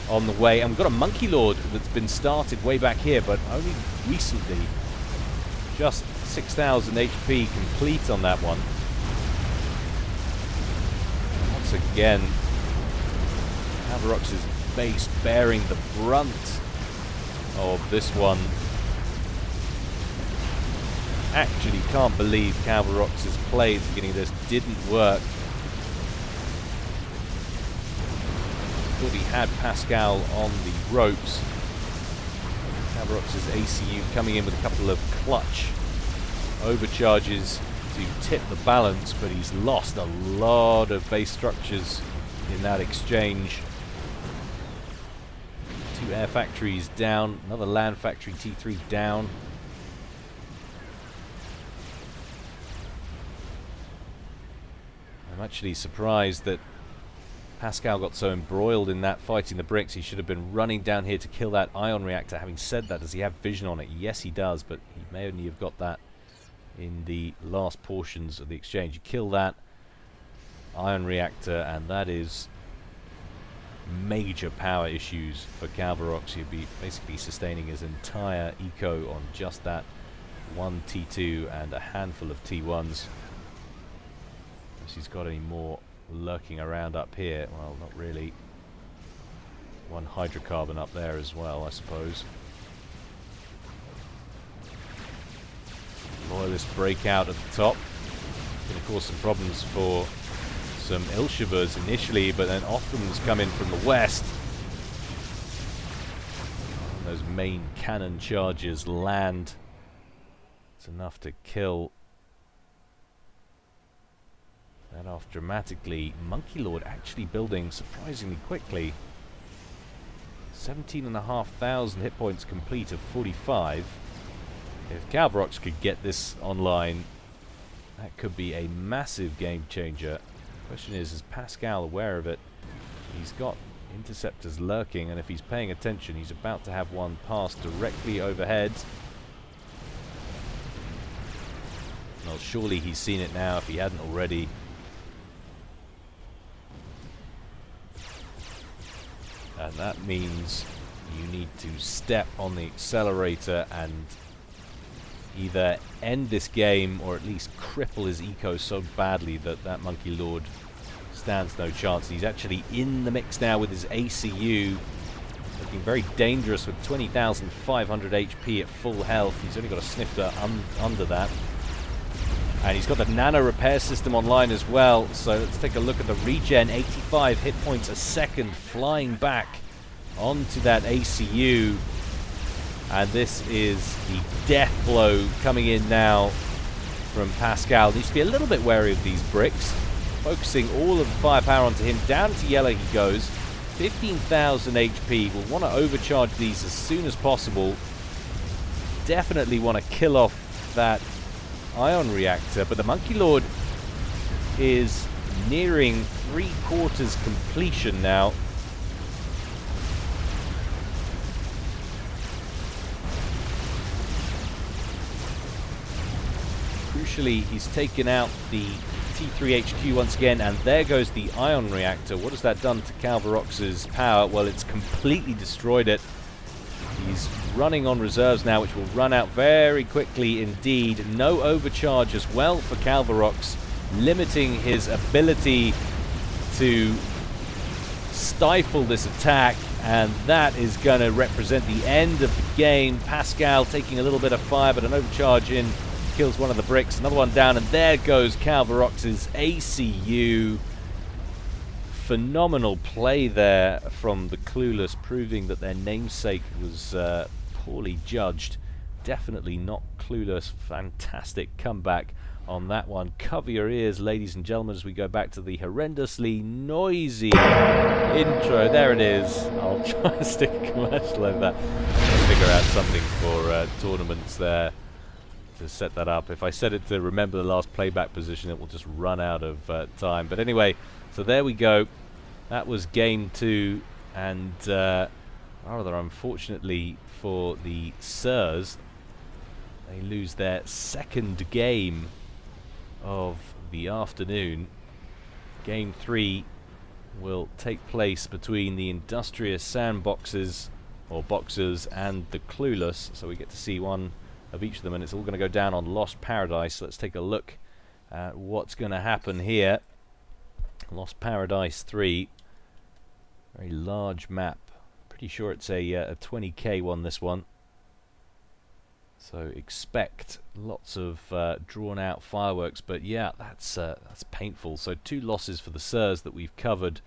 on the way. And we've got a Monkey Lord that's been started way back here, but only recently. Just 6,000 HP complete on that one. And once again, Calvarox's base bearing the brunt of this one. Actually can't believe Calvarox's play at the beginning of this didn't work. Thought he had Pascal on the ropes. Calvarox's ACU coming in with a couple of clutch overcharges to tip the balance, but he's lost a lot of base structures in that exchange. 2 air factories down, another land factory T3 down. I'm actually surprised that Pascal got so embroiled in that fighting the bricks. He should have been running down here to kill that ion reactor. Having said that, does he have vision on it? Yes, he does, but he may only have got that in the last portions of the exchange. You kill that ion reactor, and that is major power issues for Calvarox. He'd be basically sustaining his entire eco on just that one T2 and a handful of T1s. Unless he's got any more lurking around up here. Well, not really. One hydrocarbon up there as well, I suppose. Loyalist breakout at the top. Going to cause some problems for some Ilshivers initially, but then Othams come in from the west. And those main cannon charges land. It's enough to kill that off dramatically. Monkey Lord actually building surprisingly quickly. 17,500 hit points complete of 45. If Calvarox could get this online, that could be a massive game changer. Question is Pascal aware of it? He's got interceptors lurking, and if he's paying attention, he's about to have one pass directly overhead. Well, surely he's seen it now if he hadn't already. And that means you need to step on the accelerator and either end this game or at least cripple his eco so badly that that Monkey Lord stands no chance. He's actually in the mix now with his ACU, looking very dangerous with 20,500 HP at full health. He's only got a snifter under that. And he's got the nano repair system online as well. So let's take a look at the regen. 85 hit points a second flying back onto that ACU. And this is the death blow coming in now from Pascal. Needs to be a little bit wary of these bricks. Focusing all of the firepower onto him. Down to yellow he goes. 15,000 HP. We'll want to overcharge these as soon as possible. Definitely want to kill off that ion reactor. But the Monkey Lord is nearing 3/4 completion now. Crucially, he's taken out the T3 HQ once again, and there goes the ion reactor. What has that done to Calvarox's power? Well, it's completely destroyed it. He's running on reserves now, which will run out very quickly indeed. No overcharge as well for Calvarox, limiting his ability to stifle this attack, and that is going to represent the end of the game. Pascal taking a little bit of fire, but an overcharge in kills one of the bricks, another one down, and there goes Calvarox's ACU. Phenomenal play there from the Clueless, proving that their namesake was poorly judged. Definitely not Clueless. Fantastic comeback on that one. Cover your ears, ladies and gentlemen, as we go back to the horrendously noisy intro. There it is. I'll try and stick a commercial over that. I'll figure out something for tournaments there to set that up. If I set it to remember the last playback position, it will just run out of time. But anyway, so there we go. That was game 2, and rather unfortunately for the Sirs, they lose their second game of the afternoon. Game 3 will take place between the Industrious Sandboxes, or Boxers, and the Clueless. So we get to see one of each of them, and it's all going to go down on Lost Paradise. Let's take a look at what's going to happen here. Lost Paradise 3, very large map. Pretty sure it's a 20k one, this one. So expect lots of drawn out fireworks, but yeah, that's painful. So 2 losses for the Sirs that we've covered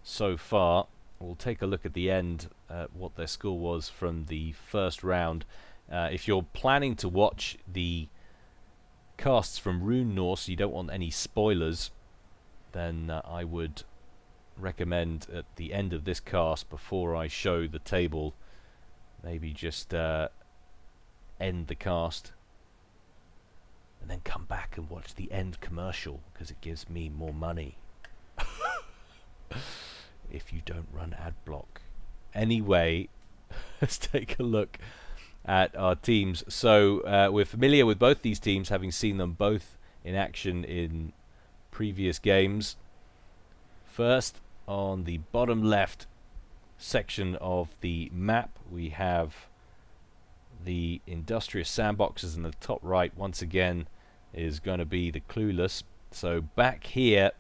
so far. We'll take a look at the end what their score was from the first round. If you're planning to watch the casts from Rune Norse, you don't want any spoilers, then I would recommend at the end of this cast, before I show the table, maybe just end the cast and then come back and watch the end commercial, because it gives me more money if you don't run ad block. Anyway, let's take a look at our teams. So we're familiar with both these teams, having seen them both in action in previous games. First, on the bottom left section of the map, we have the Industrious Sandboxes, and the top right once again is going to be the Clueless. So back here,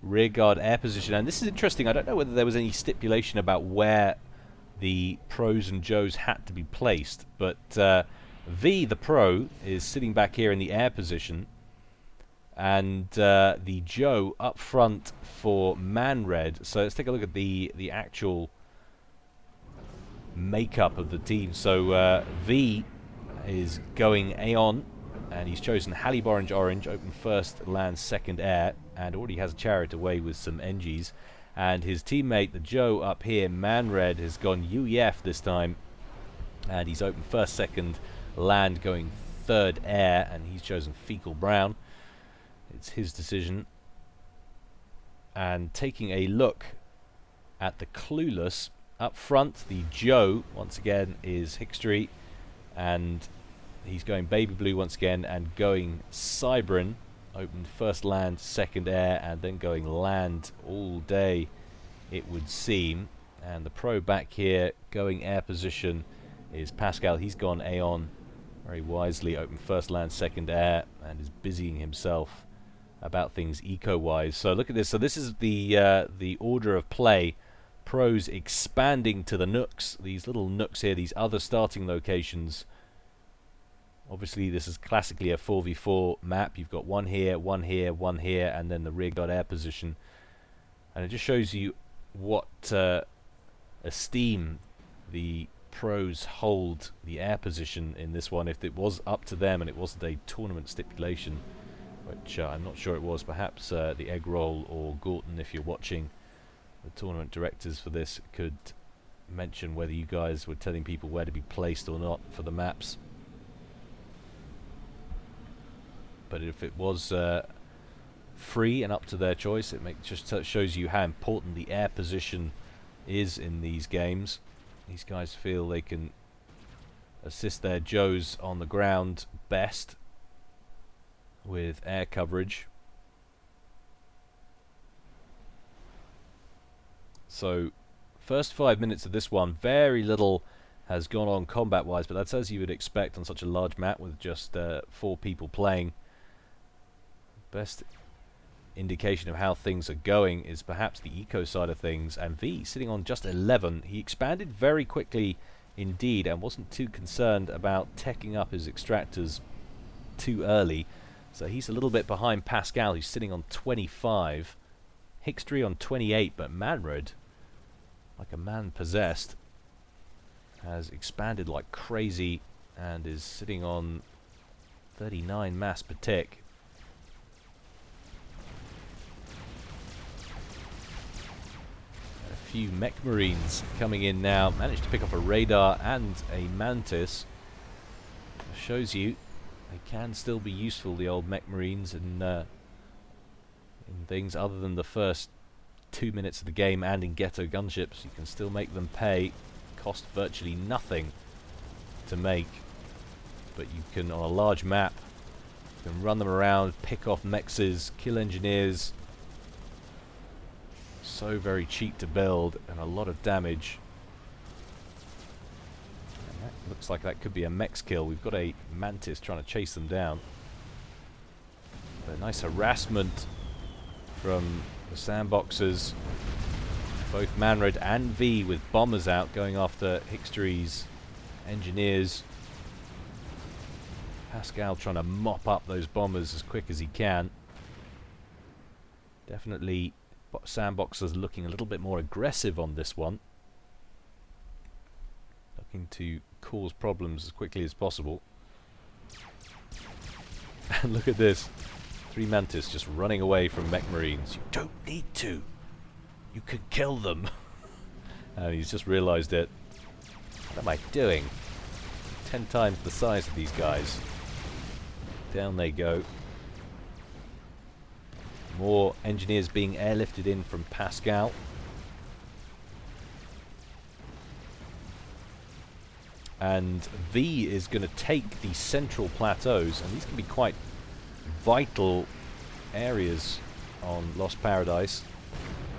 rearguard air position, and this is interesting. I don't know whether there was any stipulation about where the pros and Joes had to be placed, but V, the pro, is sitting back here in the air position, and the Joe up front for Man-Red. So let's take a look at the actual makeup of the team. So V is going Aeon, and he's chosen Hallyborange Orange, open first, land second air, and already has a chariot away with some NGs. And his teammate, the Joe up here, Man-Red, has gone UEF this time, and he's open first, second, land, going third air, and he's chosen Fecal Brown. It's his decision. And taking a look at the Clueless, up front, the Joe, once again, is Hickstry, and he's going Baby Blue once again, and going Cybrin, opened first land, second air, and then going land all day, it would seem. And the pro back here going air position is Pascal. He's gone Aeon very wisely, opened first land, second air, and is busying himself about things eco-wise. So look at this. So this is the order of play. Pros expanding to the nooks, these little nooks here, these other starting locations. Obviously, this is classically a 4v4 map. You've got one here, one here, one here, and then the rearguard air position. And it just shows you what esteem the pros hold the air position in this one. If it was up to them and it wasn't a tournament stipulation, which I'm not sure it was, perhaps the Egg Roll or Gorton, if you're watching, the tournament directors for this, could mention whether you guys were telling people where to be placed or not for the maps. But if it was free and up to their choice, it just shows you how important the air position is in these games. These guys feel they can assist their Joes on the ground best with air coverage. So first 5 minutes of this one, very little has gone on combat wise, but that's as you would expect on such a large map with just 4 people playing. Best indication of how things are going is perhaps the eco side of things, and V sitting on just 11. He expanded very quickly indeed and wasn't too concerned about teching up his extractors too early, so he's a little bit behind Pascal, who's sitting on 25, Hickstry on 28, but Manred, like a man possessed, has expanded like crazy and is sitting on 39 mass per tick. Few mech marines coming in now, managed to pick up a radar and a mantis. Shows you they can still be useful, the old mech marines, in things other than the first 2 minutes of the game, and in ghetto gunships you can still make them pay. Cost virtually nothing to make, but you can, on a large map, you can run them around, pick off mexes, kill engineers. So very cheap to build and a lot of damage. And that looks like that could be a mech kill. We've got a mantis trying to chase them down. But a nice harassment from the sandboxers. Both Manred and V with bombers out going after Hickstry's engineers. Pascal trying to mop up those bombers as quick as he can. Definitely sandboxers looking a little bit more aggressive on this one, looking to cause problems as quickly as possible. And look at this, 3 mantis just running away from mech marines. You don't need to, you can kill them. And he's just realized it. What am I doing? 10 times the size of these guys. Down they go. More engineers being airlifted in from Pascal. And V is going to take the central plateaus, and these can be quite vital areas on Lost Paradise.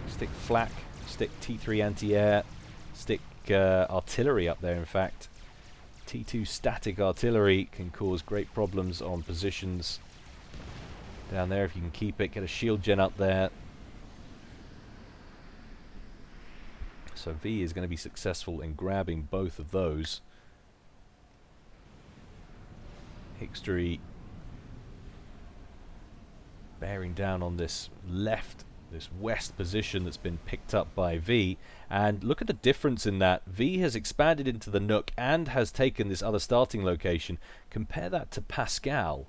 Stick flak, stick T3 anti-air, stick artillery up there in fact. T2 static artillery can cause great problems on positions down there if you can keep it. Get a shield gen up there. So V is going to be successful in grabbing both of those. Hickstry bearing down on this left, this west position that's been picked up by V. And look at the difference in that. V has expanded into the Nook and has taken this other starting location. Compare that to Pascal,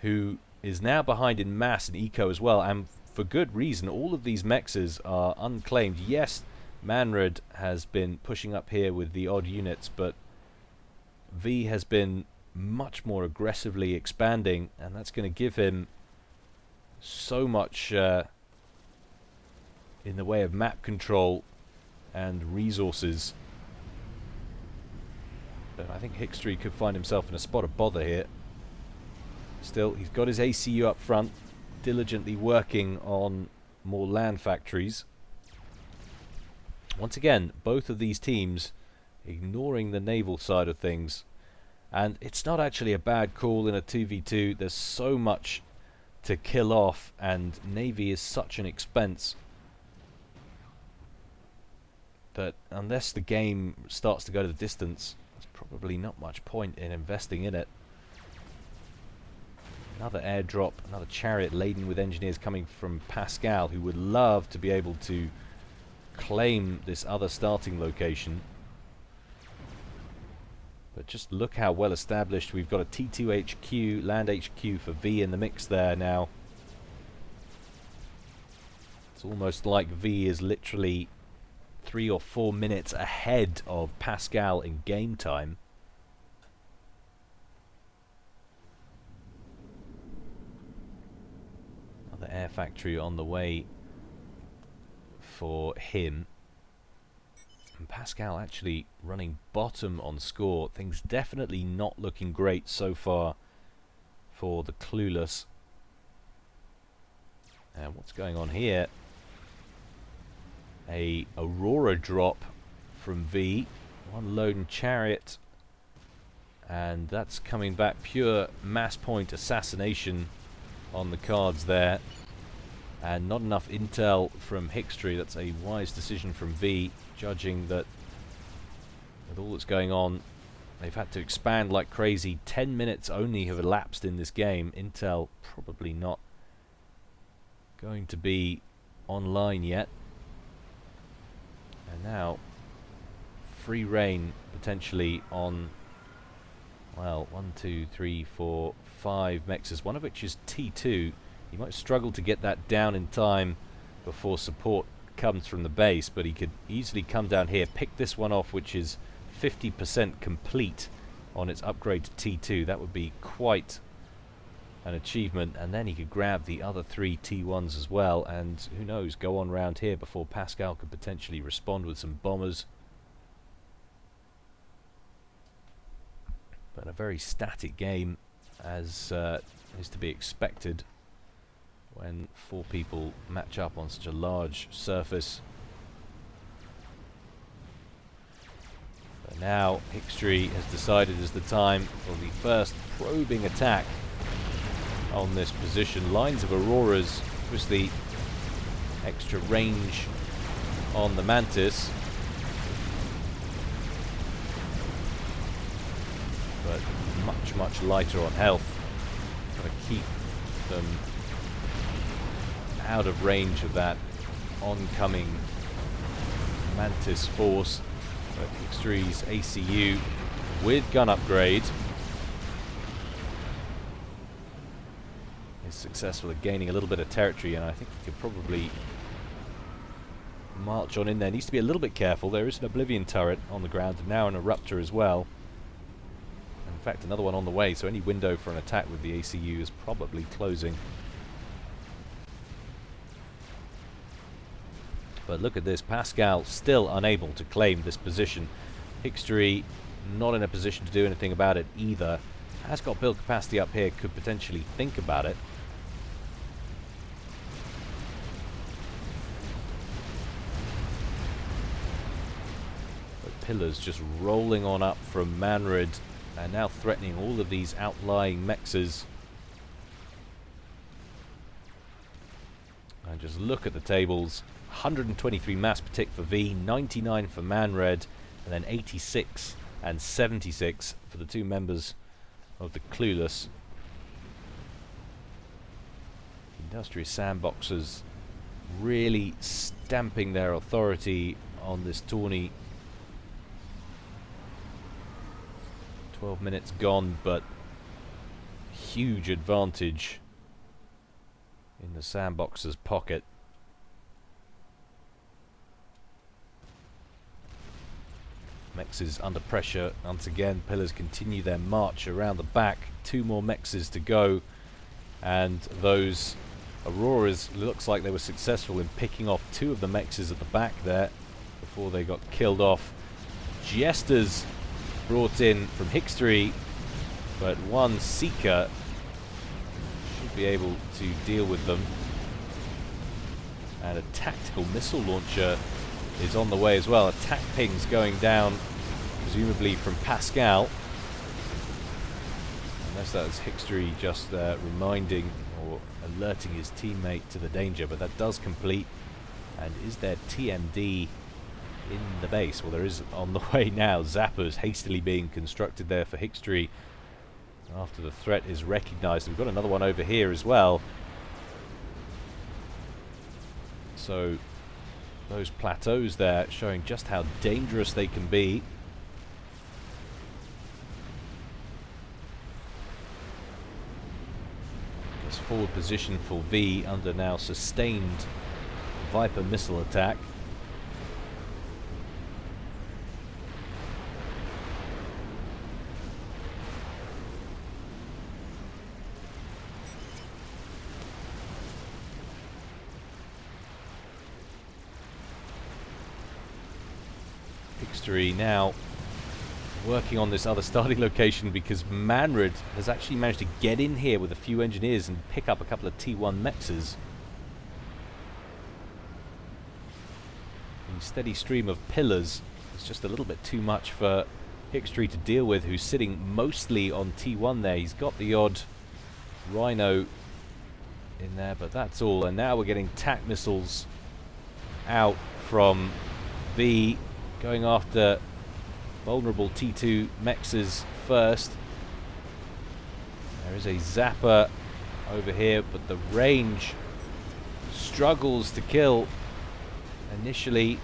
who is now behind in mass and eco as well, and for good reason. All of these mexes are unclaimed. Yes, Manred has been pushing up here with the odd units, but V has been much more aggressively expanding, and that's going to give him so much in the way of map control and resources. But I think Hickstry could find himself in a spot of bother here. Still, he's got his ACU up front, diligently working on more land factories. Once again, both of these teams ignoring the naval side of things. And it's not actually a bad call in a 2v2. There's so much to kill off, and Navy is such an expense that unless the game starts to go to the distance, there's probably not much point in investing in it. Another airdrop, another chariot laden with engineers coming from Pascal, who would love to be able to claim this other starting location. But just look how well established. We've got a T2 HQ, land HQ for V in the mix there now. It's almost like V is literally 3 or 4 minutes ahead of Pascal in game time. Another air factory on the way for him. And Pascal actually running bottom on score. Things definitely not looking great so far for the Clueless. And what's going on here? A Aurora drop from V. One lone chariot. And that's coming back pure mass point assassination on the cards there. And not enough intel from Hickstry. That's a wise decision from V, judging that with all that's going on, they've had to expand like crazy. 10 minutes only have elapsed in this game. Intel probably not going to be online yet. And now, free reign potentially on, well, 1, 2, 3, 4, 5 mexes, one of which is T2. He might struggle to get that down in time before support comes from the base, but he could easily come down here, pick this one off, which is 50% complete on its upgrade to T2. That would be quite an achievement, and then he could grab the other 3 T1s as well, and who knows, go on round here before Pascal could potentially respond with some bombers. But a very static game, as is to be expected when 4 people match up on such a large surface. But now Hickstry has decided is the time for the first probing attack on this position. Lines of Auroras, obviously extra range on the Mantis, but much lighter on health. Got to keep them out of range of that oncoming Mantis force. But Hickstry's ACU with gun upgrade is successful at gaining a little bit of territory, and I think he could probably march on in there. Needs to be a little bit careful. There is an Oblivion turret on the ground, and now an Eruptor as well. In fact, another one on the way, so any window for an attack with the ACU is probably closing. But look at this, Pascal still unable to claim this position. Hickstry not in a position to do anything about it either. Has got build capacity up here, could potentially think about it. But Pillars just rolling on up from Manrid and now threatening all of these outlying mexes. And just look at the tables. 123 mass per tick for V, 99 for Manred, and then 86 and 76 for the 2 members of the Clueless. Industrious Sandboxers really stamping their authority on this tourney. 12 minutes gone, but huge advantage in the Sandboxers' pocket. Mexes under pressure once again. Pillars continue their march around the back. 2 more mexes to go, and those Auroras looks like they were successful in picking off 2 of the mexes at the back there before they got killed off. Jesters brought in from Hickstry, but 1 Seeker should be able to deal with them, and a tactical missile launcher is on the way as well. Attack pings going down, presumably from Pascal. Unless that was Hickstry just reminding or alerting his teammate to the danger, but that does complete. And is there TMD in the base? Well, there is on the way now. Zappers hastily being constructed there for Hickstry after the threat is recognized. We've got another one over here as well. So those plateaus there showing just how dangerous they can be. forward position for V under now sustained Viper missile attack. History now working on this other starting location because Manred has actually managed to get in here with a few engineers and pick up a couple of T1 mexes. The steady stream of pillars is just a little bit too much for Hickstry to deal with, who's sitting mostly on T1 there. He's got the odd Rhino in there, but that's all. And now we're getting TAC missiles out from V, going after vulnerable T2 mexes first. There is a zapper over here, but the range struggles to kill initially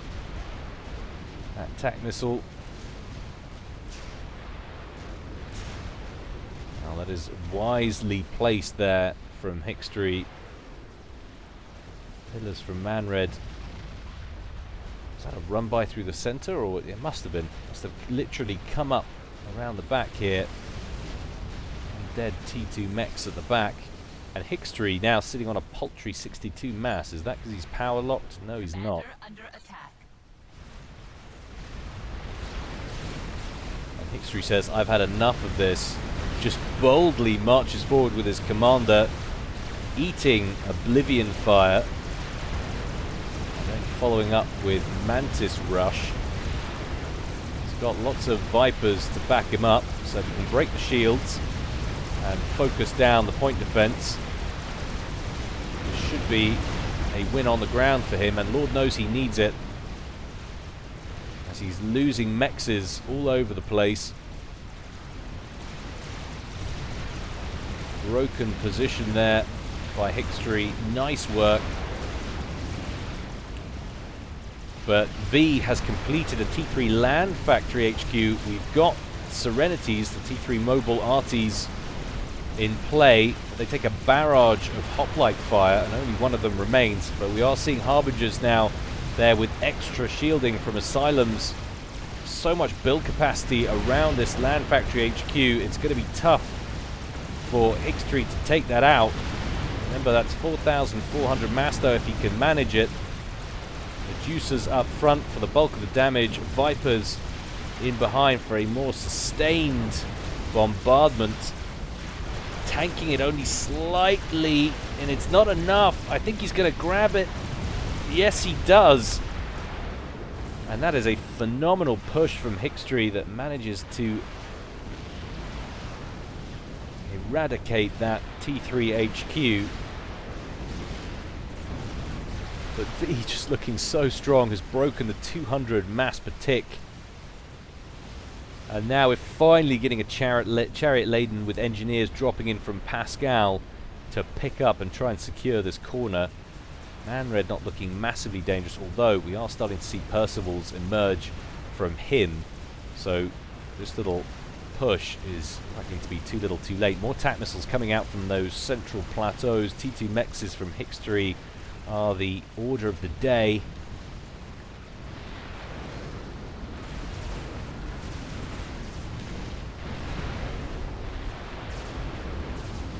that TAC missile. Now that is wisely placed there from Hickstry. Pillars from Manred. Is that a run by through the center, or it must have been? Must have literally come up around the back here. And dead T2 mechs at the back. And Hickstry now sitting on a paltry 62 mass. Is that because he's power locked? No, he's not. Under attack. And Hickstry says, I've had enough of this. Just boldly marches forward with his commander, eating Oblivion Fire. Following up with Mantis Rush. He's got lots of Vipers to back him up, so he can break the shields and focus down the point defense. This should be a win on the ground for him, and Lord knows he needs it, as he's losing mexes all over the place. Broken position there by Hickstry. Nice work. But V has completed a T3 land factory HQ. We've got Serenities, the T3 mobile arties, in play. They take a barrage of hoplite fire, and only one of them remains. But we are seeing Harbingers now there with extra shielding from Asylums. So much build capacity around this land factory HQ. It's going to be tough for Hickstry to take that out. Remember, that's 4,400 mass though if he can manage it. Juicers up front for the bulk of the damage. Vipers in behind for a more sustained bombardment. Tanking it only slightly, and it's not enough. I think he's going to grab it. Yes, he does. And that is a phenomenal push from Hickstry that manages to eradicate that T3 HQ. But V, just looking so strong, has broken the 200 mass per tick. And now we're finally getting a chariot laden with engineers dropping in from Pascal to pick up and try and secure this corner. Manred not looking massively dangerous, although we are starting to see Percival's emerge from him. So this little push is likely to be too little too late. More TAC missiles coming out from those central plateaus. T2 mexes from Hickstry are the order of the day.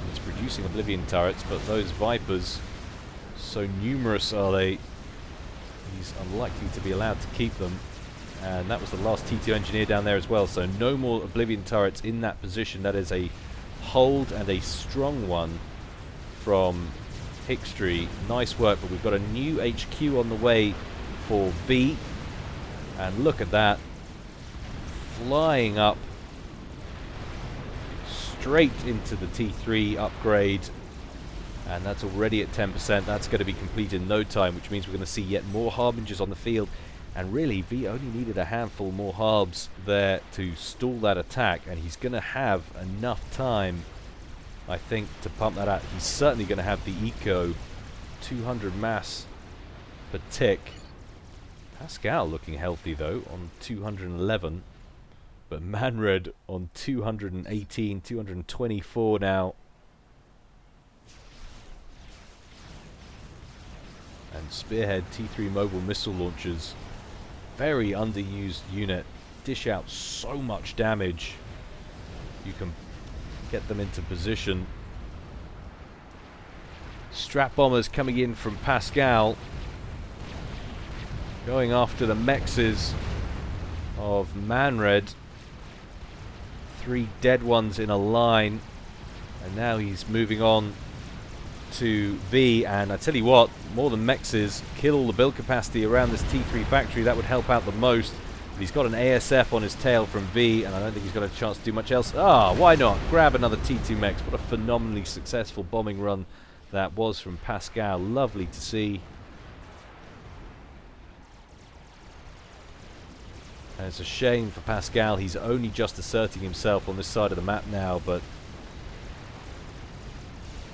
It's producing Oblivion turrets, but those Vipers, so numerous are they, he's unlikely to be allowed to keep them. And that was the last T2 engineer down there as well, so no more Oblivion turrets in that position. That is a hold, and a strong one from Hickstry. Nice work, but we've got a new HQ on the way for V. And look at that. Flying up straight into the T3 upgrade. And that's already at 10%. That's going to be complete in no time, which means we're going to see yet more Harbingers on the field. And really, V only needed a handful more Harbs there to stall that attack. And he's going to have enough time, I think, to pump that out. He's certainly going to have the eco. 200 mass per tick. Pascal looking healthy though on 211, but Manred on 218, 224 now. And Spearhead T3 mobile missile launchers. Very underused unit. Dish out so much damage. You can get them into position. Strap bombers coming in from Pascal. Going after the mexes of Manred. 3 dead ones in a line. And now he's moving on to V. And I tell you what, more than mexes, kill all the build capacity around this T3 factory. That would help out the most. But he's got an ASF on his tail from V, and I don't think he's got a chance to do much else. Ah, why not? Grab another T2 mex. What a phenomenally successful bombing run that was from Pascal. Lovely to see. And it's a shame for Pascal. He's only just asserting himself on this side of the map now, but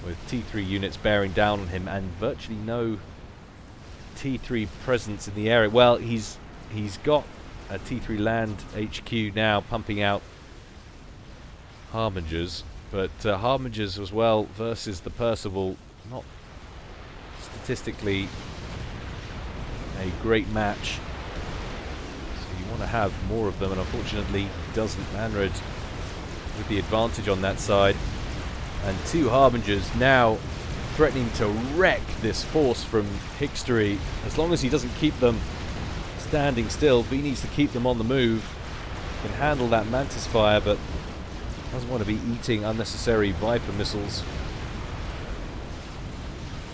with T3 units bearing down on him and virtually no T3 presence in the area. Well, he's got a T3 land HQ now pumping out Harbingers, but Harbingers as well versus the Percival, not statistically a great match. So you want to have more of them, and unfortunately he doesn't. Manred with the advantage on that side. And 2 Harbingers now threatening to wreck this force from Hickstery. As long as he doesn't keep them standing still, V needs to keep them on the move. He can handle that Mantis fire, but doesn't want to be eating unnecessary Viper missiles.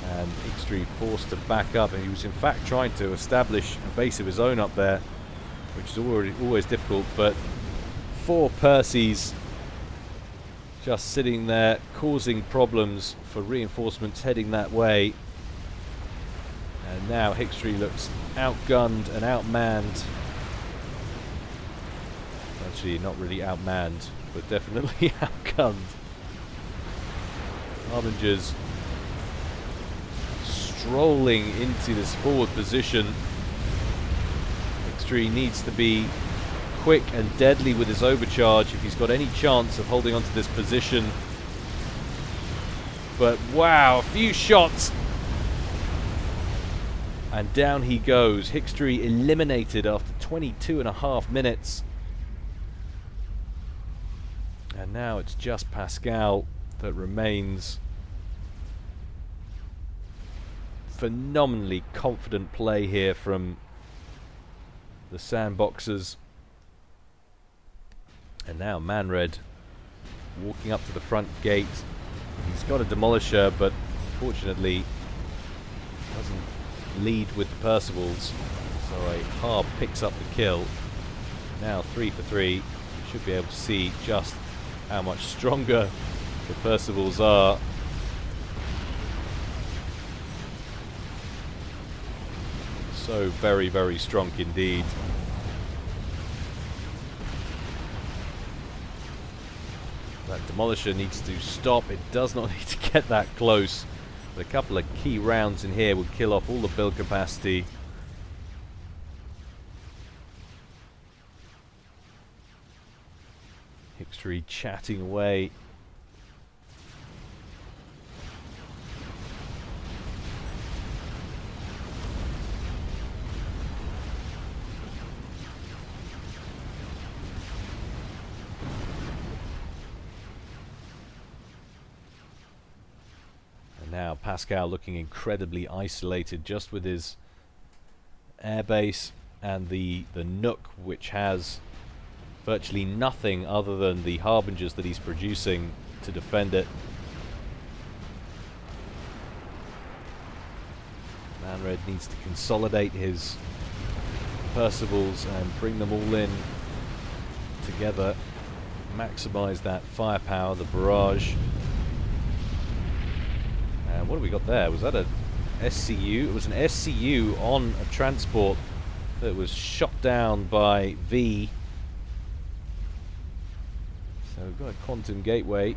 And Hickstery forced to back up, and he was in fact trying to establish a base of his own up there, which is always difficult, but 4 Percys just sitting there causing problems for reinforcements heading that way. And now Hickstery looks outgunned and outmanned. Actually, not really outmanned, but definitely outgunned. Harbingers strolling into this forward position. Hickstery needs to be quick and deadly with his overcharge if he's got any chance of holding onto this position. But wow, a few shots and down he goes. Hickstery eliminated after 22.5 minutes. And now it's just Pascal that remains. Phenomenally confident play here from the Sandboxers. And now Manred walking up to the front gate. He's got a demolisher, but fortunately doesn't lead with the Percivals. So a Harb picks up the kill. Now 3 for 3. Should be able to see just how much stronger the Percivals are. So very, very strong indeed. That demolisher needs to stop. It does not need to get that close. But a couple of key rounds in here would kill off all the build capacity. Hickstery chatting away. Now Pascal looking incredibly isolated just with his airbase and the Nook, which has virtually nothing other than the Harbingers that he's producing to defend it. Manred needs to consolidate his Percivals and bring them all in together, maximize that firepower, the barrage. And what have we got there? Was that a SCU? It was an SCU on a transport that was shot down by V. So we've got a quantum gateway.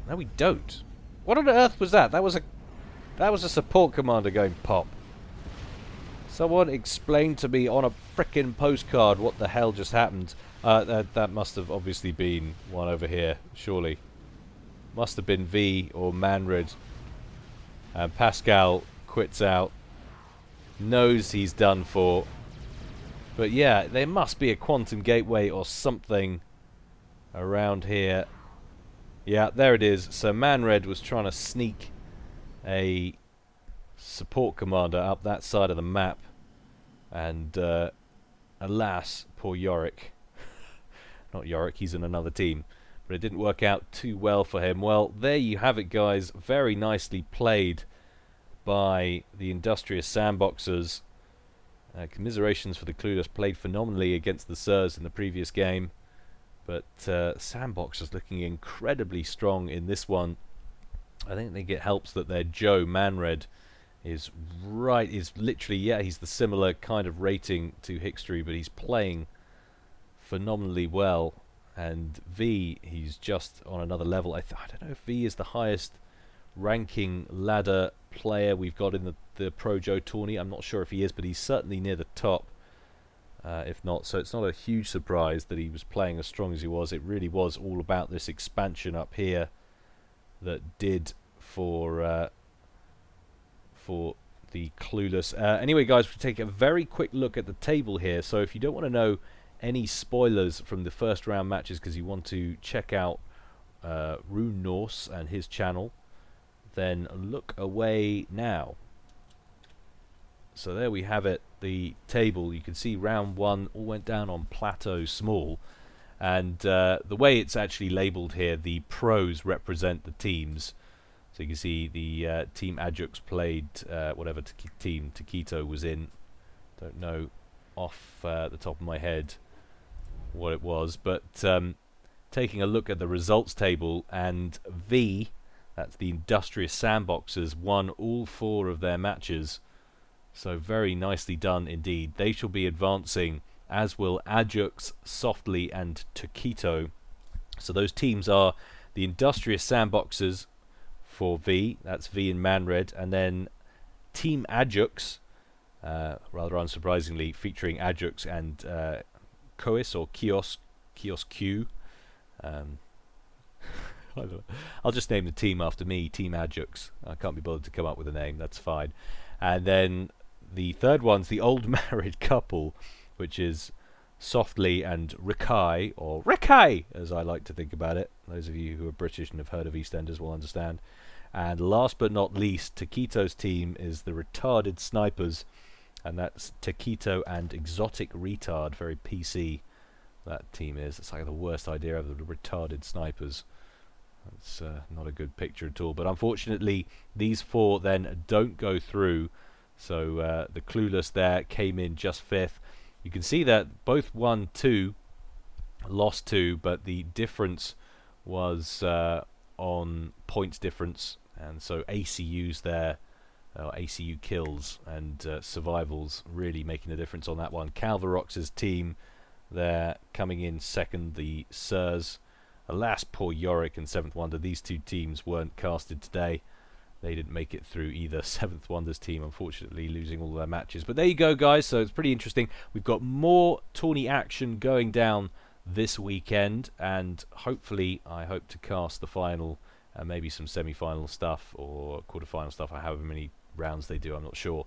No, we don't. What on earth was that? That was a support commander going pop. Someone explain to me on a frickin' postcard what the hell just happened. That must have obviously been one over here, surely. Must have been V or Manred Pascal quits out, knows he's done for. But yeah, there must be a quantum gateway or something around here. Yeah, there it is. So Manred was trying to sneak a support commander up that side of the map, and alas, poor Yorick. Not Yorick, he's in another team. But it didn't work out too well for him. Well, there you have it, guys. Very nicely played by the Industrious Sandboxers. Commiserations for the Clueless, played phenomenally against the Sirs in the previous game. But Sandboxers looking incredibly strong in this one. I think it helps that their Joe Manred is literally, yeah, he's the similar kind of rating to Hickstry, but he's playing phenomenally well. And V, he's just on another level. I don't know if V is the highest ranking ladder player we've got in the Pro Joe Tourney. I'm not sure if he is, but he's certainly near the top, if not. So it's not a huge surprise that he was playing as strong as he was. It really was all about this expansion up here that did for the Clueless. Anyway, guys, we take a very quick look at the table here. So if you don't want to know any spoilers from the first round matches because you want to check out Rune Norse and his channel, then look away now. So there we have it, the table. You can see round one all went down on Plateau Small, and the way it's actually labelled here, the pros represent the teams. So you can see the Team Ajax played whatever team Taquito was in. Don't know off the top of my head what it was, but taking a look at the results table, and V, that's the Industrious Sandboxers, won all 4 of their matches. So very nicely done indeed. They shall be advancing, as will Ajax, Softly and Taquito. So those teams are the Industrious Sandboxers for V, that's V in Manred, and then Team Ajax, rather unsurprisingly, featuring Ajax and Kois or Kios Q. I'll just name the team after me, Team Ajax. I can't be bothered to come up with a name, that's fine. And then the third one's the Old Married Couple, which is Softly and Rikai, or Rikai as I like to think about it. Those of you who are British and have heard of EastEnders will understand. And last but not least, Taquito's team is the Retarded Snipers, and that's Taquito and Exotic Retard. Very PC that team is. It's like the worst idea ever, the Retarded Snipers. That's not a good picture at all. But unfortunately, these 4 then don't go through. So the Clueless there came in just 5th. You can see that both won 2, lost 2, but the difference was on points difference. And so ACUs there, ACU kills and survivals really making a difference on that one. Calvarox's team there coming in 2nd, the Sirs. Alas, poor Yorick and 7th Wonder. These 2 teams weren't casted today. They didn't make it through either. 7th Wonder's team, unfortunately, losing all their matches. But there you go, guys. So it's pretty interesting. We've got more tourney action going down this weekend, and hopefully I hope to cast the final, maybe some semi-final stuff or quarter-final stuff, or however many rounds they do, I'm not sure,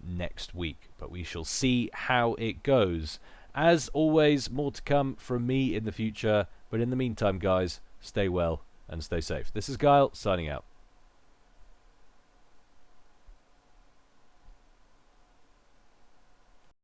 next week. But we shall see how it goes. As always, more to come from me in the future. But in the meantime, guys, stay well and stay safe. This is Gyle, signing out.